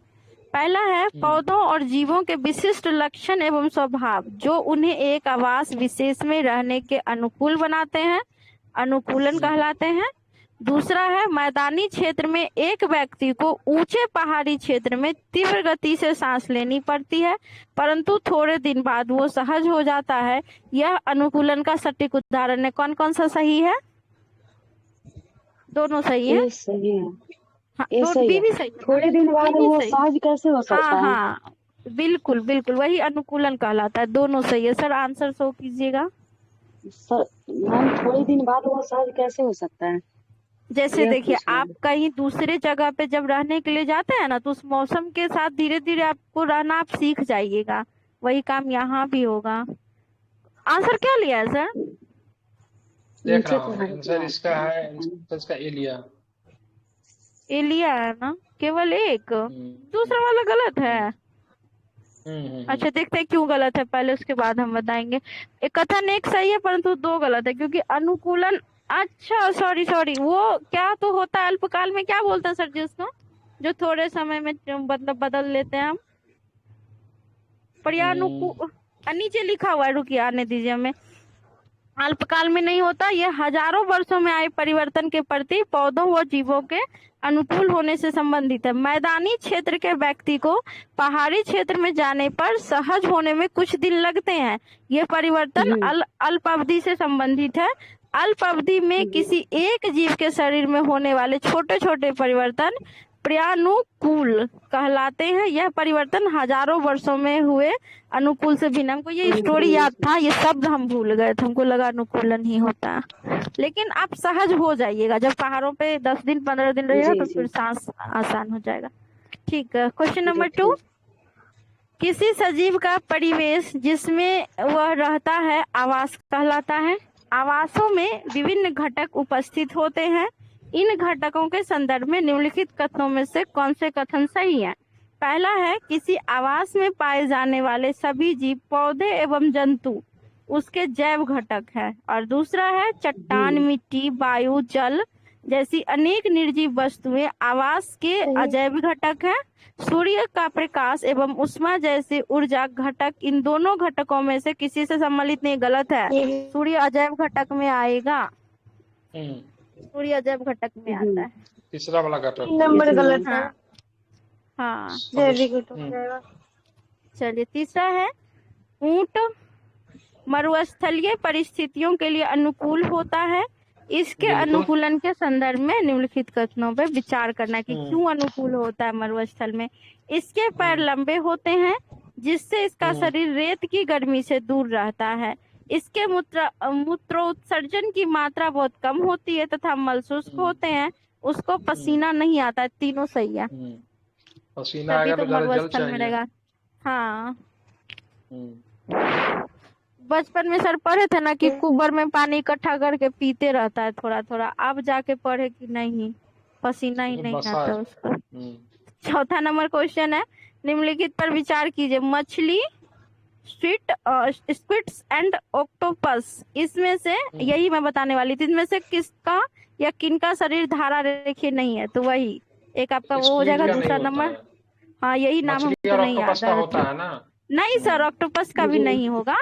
पहला है, पौधों और जीवों के विशिष्ट लक्षण एवं स्वभाव जो उन्हें एक आवास विशेष में रहने के अनुकूल बनाते हैं, अनुकूलन कहलाते हैं। दूसरा है, मैदानी क्षेत्र में एक व्यक्ति को ऊंचे पहाड़ी क्षेत्र में तीव्र गति से सांस लेनी पड़ती है, परंतु थोड़े दिन बाद वो सहज हो जाता है। यह अनुकूलन का सटीक उदाहरण है। कौन कौन सा सही है? दोनों सही है। ये सही है। हाँ, ये सही भी है। सही है। थोड़े दिन बाद भी वो सही। सहज कैसे हो सकता हाँ है? हाँ, बिल्कुल बिल्कुल, वही अनुकूलन कहलाता है। दोनों सही है सर, आंसर शो कीजिएगा। सर मैम, थोड़े दिन बाद वो सहज कैसे हो सकता है? जैसे यह देखिए, पूछ रहे आप हैं। कहीं दूसरे जगह पे जब रहने के लिए जाते हैं ना, तो उस मौसम के साथ धीरे धीरे आपको रहना आप सीख जाइएगा। वही काम यहाँ भी होगा। आंसर क्या लिया है सर? देख नीचे रहा तो हूँ, है आंसर इसका है, आंसर इसका एलिया। एलिया है ना, केवल एक, दूसरा वाला गलत है। अच्छा, देखते हैं क्यों गलत है, पहले उसके बाद हम बताएंगे। एक कथन एक सही है परंतु दो गलत है, क्योंकि अनुकूलन, अच्छा सॉरी, वो क्या तो होता है अल्पकाल में, क्या बोलते हैं सर जी उसको, जो थोड़े समय में मतलब बदल लेते हैं हम? नीचे लिखा हुआ है, रुकिए आने दीजिए हमें। अल्पकाल में नहीं होता, यह हजारों वर्षों में आए परिवर्तन के प्रति पौधों व जीवों के अनुकूल होने से संबंधित है। मैदानी क्षेत्र के व्यक्ति को पहाड़ी क्षेत्र में जाने पर सहज होने में कुछ दिन लगते हैं। ये परिवर्तन अल्प अवधि से संबंधित है। अल्प अवधि में किसी एक जीव के शरीर में होने वाले छोटे छोटे परिवर्तन पर्यानुकूल कहलाते हैं। यह परिवर्तन हजारों वर्षों में हुए अनुकूल से भिन्न। हमको ये स्टोरी याद था, ये शब्द हम भूल गए थे, हमको लगा अनुकूलन ही होता, लेकिन आप सहज हो जाइएगा जब पहाड़ों पे 10 दिन 15 दिन रहेगा जी तो जी फिर सांस आसान हो जाएगा। ठीक है, क्वेश्चन जी नंबर 2। ठीक। किसी सजीव का परिवेश जिसमें वह रहता है आवास कहलाता है। आवासों में विभिन्न घटक उपस्थित होते हैं। इन घटकों के संदर्भ में निम्नलिखित कथनों में से कौन से कथन सही हैं? पहला है, किसी आवास में पाए जाने वाले सभी जीव, पौधे एवं जंतु उसके जैव घटक है। और दूसरा है, चट्टान, मिट्टी, वायु, जल जैसी अनेक निर्जीव वस्तुएं आवास के अजैव घटक हैं। सूर्य का प्रकाश एवं उष्मा जैसे ऊर्जा घटक इन दोनों घटकों में से किसी से सम्मिलित नहीं। गलत है, सूर्य अजैव घटक में आएगा, सूर्य अजैव घटक में आता है। तीसरा वाला घटक। 3 नंबर गलत है। हाँ हाँ, वेरी गुड हो जाएगा। चलिए तीसरा है, ऊंट मरुस्थलीय परिस्थितियों के लिए अनुकूल होता है। इसके बिल्कुल। अनुकूलन के संदर्भ में निम्नलिखित कथनों पर विचार करना कि क्यों अनुकूल होता है मरुस्थल में। इसके पैर लंबे होते हैं जिससे इसका शरीर रेत की गर्मी से दूर रहता है। इसके मूत्रोत्सर्जन की मात्रा बहुत कम होती है तथा मल शुष्क होते हैं। उसको पसीना नहीं आता है। तीनों सही है, पसीना तभी आएगा तो तो ज्यादा जल मरुस्थल में चाहिए। रहेगा। हाँ, हम्म, बचपन में सर पढ़े थे ना कि कुबर में पानी इकट्ठा करके पीते रहता है थोड़ा थोड़ा। अब जाके पढ़े कि नहीं, पसीना ही नहीं बसा आता है। उसको। चौथा नंबर क्वेश्चन है, निम्नलिखित पर विचार कीजिए। मछली, स्क्विड्स एंड ऑक्टोपस, इसमें से यही मैं बताने वाली थी, इनमें से किसका या किनका शरीर धारा रेखीय नहीं है? तो वही एक आपका वो हो स्क्विड जाएगा। का दूसरा नहीं होता नंबर, है। हाँ यही नाम मछली हमको और नहीं ऑक्टोपस याद का आ होता रहा था। है ना। नहीं सर, ऑक्टोपस का भी नहीं होगा,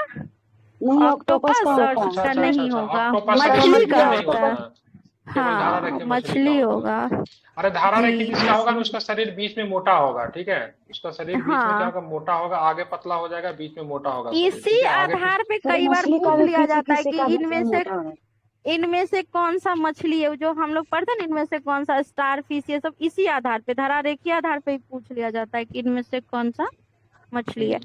नहीं, ऑक्टोपस ऑक्टोपस का और होता है। उसका नहीं होगा, ऑक्टोपस का मछली का नहीं होता है। केवल धारा रेखीय हाँ, मछली मछली का होगा। अरे धारा जी रेखीय जिसका होगा ना उसका शरीर बीच में मोटा होगा, ठीक है। उसका शरीर बीच में क्या हाँ, होगा, मोटा होगा, आगे पतला हो जाएगा, बीच में मोटा होगा शरीर, इसी ठीक है। आगे आधार पे सर कई बार मछली का पूछ भी लिया किसी जाता है किसी कि का भी सर मोटा है। इनमें से कौन सा मछली है, जो हम लोग पढ़ते हैं ना, इनमें से कौन सा स्टार फिश, ये सब इसी आधार पे, धारा रेखीय आधार पे ही पूछ लिया जाता है कि इनमें से कौन सा मछली है।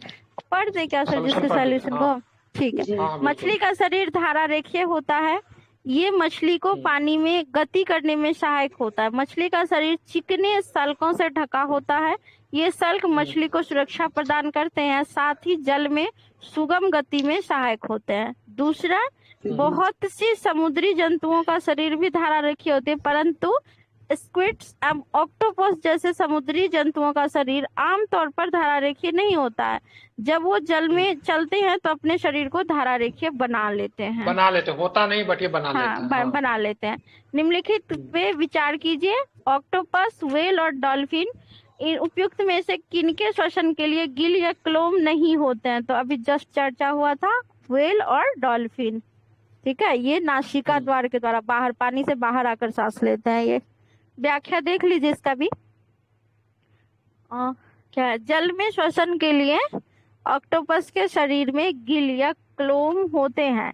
पढ़ दे क्या सर सॉल्यूशन जिसके पढ़ लीजिए। सॉल्यूशन को? ठीक है। जी हाँ, बिल्कुल। मछली का शरीर धारा रेखीय होता है। ये मछली को पानी में गति करने में सहायक होता है। मछली का शरीर चिकने सल्कों से ढका होता है। ये सल्क मछली को सुरक्षा प्रदान करते हैं, साथ ही जल में सुगम गति में सहायक होते हैं। दूसरा, बहुत सी समुद्री जंतुओं का शरीर भी धारा रेखीय होते हैं, परंतु स्क्विड्स एवं ऑक्टोपस जैसे समुद्री जंतुओं का शरीर आमतौर पर धारा रेखीय नहीं होता है। जब वो जल में चलते हैं तो अपने शरीर को धारा रेखीय बना लेते हैं। होता नहीं बट ये बना हाँ, लेते हैं। बना लेते हैं। निम्नलिखित पे विचार कीजिए। ऑक्टोपस, व्हेल और डॉल्फिन, इन उपयुक्त में से किनके श्वसन के लिए गिल या क्लोम नहीं होते हैं? तो अभी जस्ट चर्चा हुआ था, व्हेल और डॉल्फिन, ठीक है। ये नासिका द्वार के द्वारा बाहर, पानी से बाहर आकर सांस लेते हैं। ये व्याख्या देख लीजिए इसका भी। क्या है? जल में श्वसन के लिए ऑक्टोपस के शरीर में गिल या क्लोम होते हैं।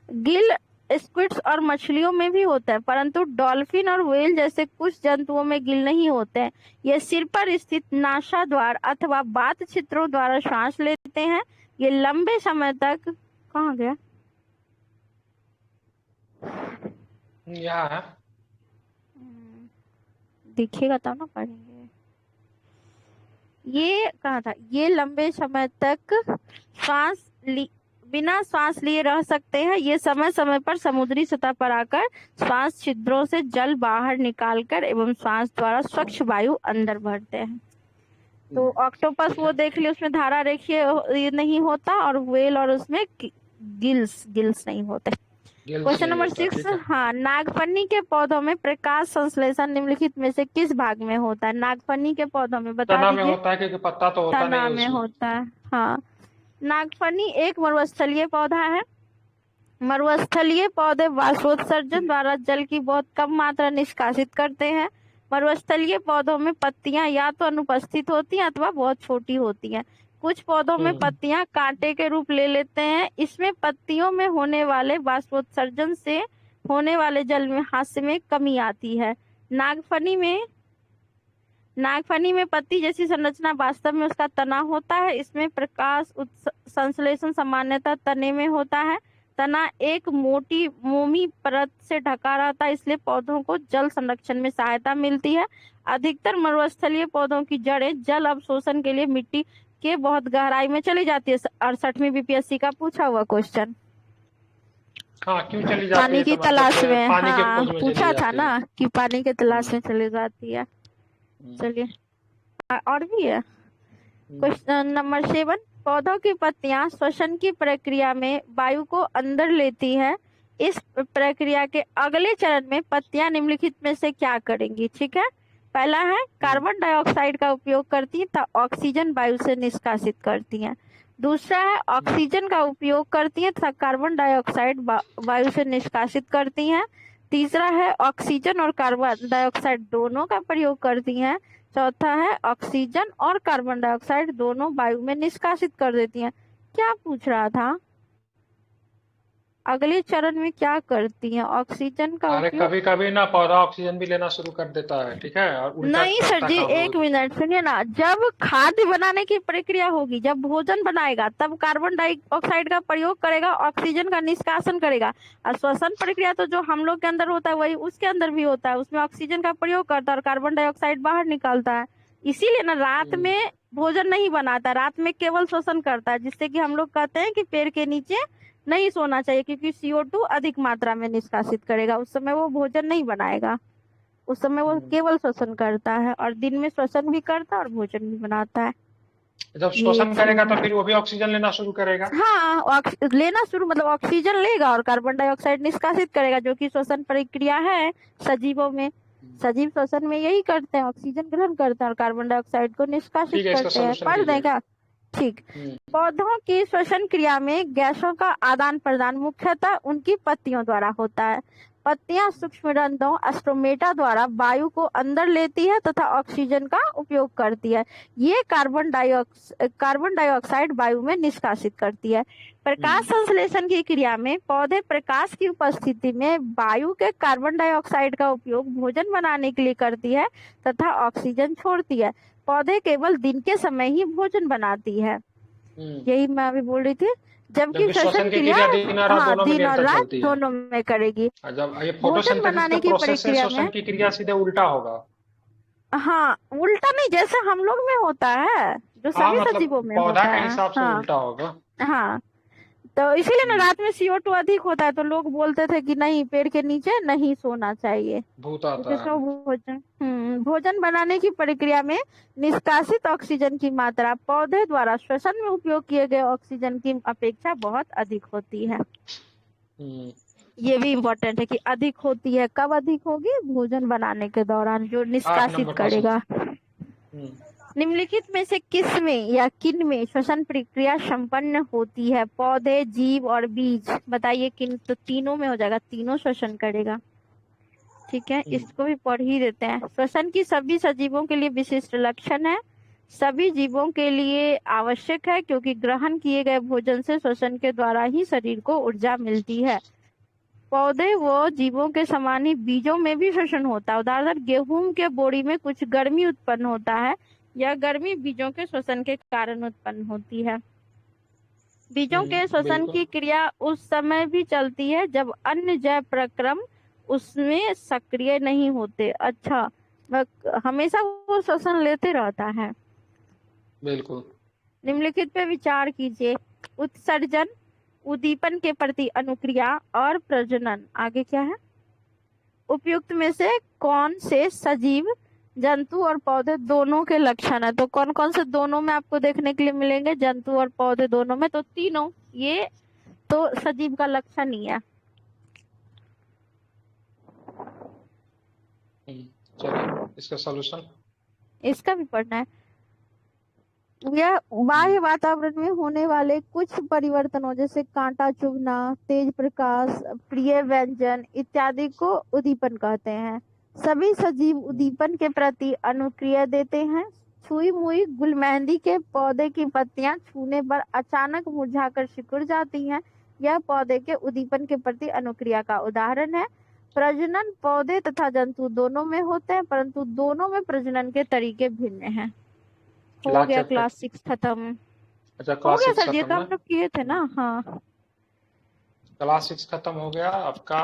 गिल स्क्विड्स और मछलियों में भी होता है, परंतु डॉल्फिन और व्हेल जैसे कुछ जंतुओं में गिल नहीं होते हैं। ये सिर पर स्थित नासा द्वार अथवा बात छिद्रों द्वारा श्वास लेते हैं। ये लंबे समय तक, कहाँ गया, यहाँ है, दिखेगा तब ना पढ़ेंगे। ये कहा था, ये लंबे समय तक बिना श्वास लिए रह सकते हैं। ये समय समय पर समुद्री सतह पर आकर श्वास छिद्रों से जल बाहर निकालकर एवं श्वास द्वारा स्वच्छ वायु अंदर भरते हैं। तो ऑक्टोपस वो देख लिया, उसमें धारा रेखीय नहीं होता, और व्हेल और उसमें गिल्स नहीं होते। क्वेश्चन नंबर 6, हाँ, नागफनी के पौधों में प्रकाश संश्लेषण निम्नलिखित में से किस भाग में होता है? नागफनी के पौधों में बता तना में दीजिए। होता है क्योंकि पत्ता तो होता तना नहीं में उसमें। होता है, हाँ। नागफनी एक मरुस्थलीय पौधा है। मरुस्थलीय पौधे बाष्पोत्सर्जन द्वारा जल की बहुत कम मात्रा निष्कासित करते हैं। मरुस्थलीय पौधों में पत्तियां या तो अनुपस्थित होती हैं अथवा बहुत छोटी होती हैं। कुछ पौधों में पत्तियां कांटे के रूप ले लेते हैं। इसमें पत्तियों में होने वाले बाष्पोत्सर्जन से होने वाले जल में हास्य में कमी आती है। नागफनी में पत्ती जैसी संरचना वास्तव में उसका तना होता है। इसमें प्रकाश संश्लेषण सामान्यतः तने में होता है। तना एक मोटी मोमी परत से ढका रहता है, इसलिए पौधों को जल संरक्षण में सहायता मिलती है। अधिकतर मरुस्थलीय पौधों की जड़ें जल अवशोषण के लिए मिट्टी के बहुत गहराई में चली जाती है। 68वीं बीपीएससी का पूछा हुआ क्वेश्चन, हाँ क्यों चली जाती पानी है? की तो तलाश मतलब में। पानी के हाँ खोज में चली पूछा था जाती ना है। कि पानी के तलाश में चली जाती है। चलिए और भी है क्वेश्चन नंबर 7। पौधों की पत्तियां श्वसन की प्रक्रिया में वायु को अंदर लेती है। इस प्रक्रिया के अगले चरण में पत्तियां निम्नलिखित में से क्या करेंगी? ठीक है, पहला है कार्बन डाइऑक्साइड का उपयोग करती है तो ऑक्सीजन वायु से निष्कासित करती हैं। दूसरा है ऑक्सीजन का उपयोग करती है तथा कार्बन डाइऑक्साइड वायु से निष्कासित करती हैं। तीसरा है ऑक्सीजन और कार्बन डाइऑक्साइड दोनों का प्रयोग करती हैं। चौथा है ऑक्सीजन और कार्बन डाइऑक्साइड दोनों वायु में निष्कासित कर देती हैं। क्या पूछ रहा था? अगले चरण में क्या करती हैं? ऑक्सीजन का अरे उपयोग। कभी कभी ना पौधा ऑक्सीजन भी लेना शुरू कर देता है, ठीक है, और उल्टा नहीं सर जी, काम एक मिनट सुनिए ना। जब खाद्य बनाने की प्रक्रिया होगी, जब भोजन बनाएगा, तब कार्बन डाइऑक्साइड का प्रयोग करेगा, ऑक्सीजन का निष्कासन करेगा। और श्वसन प्रक्रिया तो जो हम लोग के अंदर होता है वही उसके अंदर भी होता है। उसमें ऑक्सीजन का प्रयोग करता है और कार्बन डाइऑक्साइड बाहर निकालता है। इसीलिए ना रात में भोजन नहीं बनाता, रात में केवल श्वसन करता है, जिससे कि हम लोग कहते हैं कि पेड़ के नीचे नहीं सोना चाहिए, क्योंकि CO2 अधिक मात्रा में निष्कासित करेगा। उस समय वो भोजन नहीं बनाएगा, उस समय वो केवल श्वसन करता है, और दिन में श्वसन भी करता है और भोजन भी बनाता है। जब श्वसन करेगा तो फिर वो भी ऑक्सीजन लेना शुरू करेगा। हाँ लेना शुरू मतलब ऑक्सीजन लेगा और कार्बन डाइऑक्साइड निष्कासित करेगा, जो कि श्वसन प्रक्रिया है सजीवों में। सजीव श्वसन में यही करते हैं, ऑक्सीजन ग्रहण करते हैं और कार्बन डाइऑक्साइड को निष्कासित करते हैं। पढ़ देगा, ठीक। पौधों की श्वसन क्रिया में गैसों का आदान प्रदान मुख्यतः उनकी पत्तियों द्वारा होता है। पत्तियां सूक्ष्म रंध्रों स्ट्रोमेटा द्वारा वायु को अंदर लेती है तथा ऑक्सीजन का उपयोग करती है। ये कार्बन डाइऑक्साइड वायु में निष्कासित करती है। प्रकाश संश्लेषण की क्रिया में पौधे प्रकाश की उपस्थिति में वायु के कार्बन डाइऑक्साइड का उपयोग भोजन बनाने के लिए करती है तथा ऑक्सीजन छोड़ती है। पौधे केवल दिन के समय ही भोजन बनाती है, यही मैं अभी बोल रही थी। जबकि श्वसन क्रिया दिन और रात दोनों में करेगी। जब ये भोजन बनाने की प्रक्रिया में की क्रिया सीधे उल्टा होगा। हाँ उल्टा नहीं, जैसे हम लोग में होता है, जो सभी सजीवों में होता है। पौधा के हिसाब से उल्टा होगा। हाँ तो इसीलिए ना रात में CO2 अधिक होता है, तो लोग बोलते थे कि नहीं, पेड़ के नीचे नहीं सोना चाहिए, भूत आता है। भोजन बनाने की प्रक्रिया में निष्कासित ऑक्सीजन की मात्रा पौधे द्वारा श्वसन में उपयोग किए गए ऑक्सीजन की अपेक्षा बहुत अधिक होती है। ये भी इम्पोर्टेंट है कि अधिक होती है। कब अधिक होगी? भोजन बनाने के दौरान जो निष्कासित करेगा। निम्नलिखित में से किस में या किन में श्वसन प्रक्रिया संपन्न होती है? पौधे, जीव और बीज। बताइए किन? तो तीनों में हो जाएगा, तीनों श्वसन करेगा। ठीक है, इसको भी पढ़ ही देते हैं। श्वसन की सभी सजीवों के लिए विशिष्ट लक्षण है, सभी जीवों के लिए आवश्यक है, क्योंकि ग्रहण किए गए भोजन से श्वसन के द्वारा ही शरीर को ऊर्जा मिलती है। पौधे व जीवों के समान ही बीजों में भी श्वसन होता है। उदाहरण, गेहूं के बोरी में कुछ गर्मी उत्पन्न होता है, यह गर्मी बीजों के श्वसन के कारण उत्पन्न होती है। बीजों के श्वसन की क्रिया उस समय भी चलती है जब अन्य जैव प्रक्रम उसमें सक्रिय नहीं होते। अच्छा, हमेशा वो श्वसन लेते रहता है। बिल्कुल। निम्नलिखित पे विचार कीजिए। उत्सर्जन, उद्दीपन के प्रति अनुक्रिया और प्रजनन। आगे क्या है? उपयुक्त में से कौन से सजीव, जंतु और पौधे दोनों के लक्षण है? तो कौन कौन से दोनों में आपको देखने के लिए मिलेंगे? जंतु और पौधे दोनों में, तो तीनों। ये तो सजीव का लक्षण ही है। चलिए इसका सॉल्यूशन, इसका भी पढ़ना है। यह बाह्य वातावरण में होने वाले कुछ परिवर्तनों जैसे कांटा चुभना, तेज प्रकाश, प्रिय व्यंजन इत्यादि को उद्दीपन कहते हैं। सभी सजीव उद्दीपन के प्रति अनुक्रिया देते हैं। छुई मुई गुलमेहंदी के पौधे की पत्तियां छूने पर अचानक मुरझाकर सिकुड़ जाती हैं। यह पौधे के उद्दीपन के प्रति अनुक्रिया का उदाहरण है। प्रजनन पौधे तथा जंतु दोनों में होते हैं, परंतु दोनों में प्रजनन के तरीके भिन्न हैं। हो क्लास गया चैप्टर क्लास 6 खत्म। अच्छा हो क्लास गया 6 सर, ये तो खत्म हम ना। लोग किए थे ना। हाँ क्लास 6 खत्म हो गया आपका।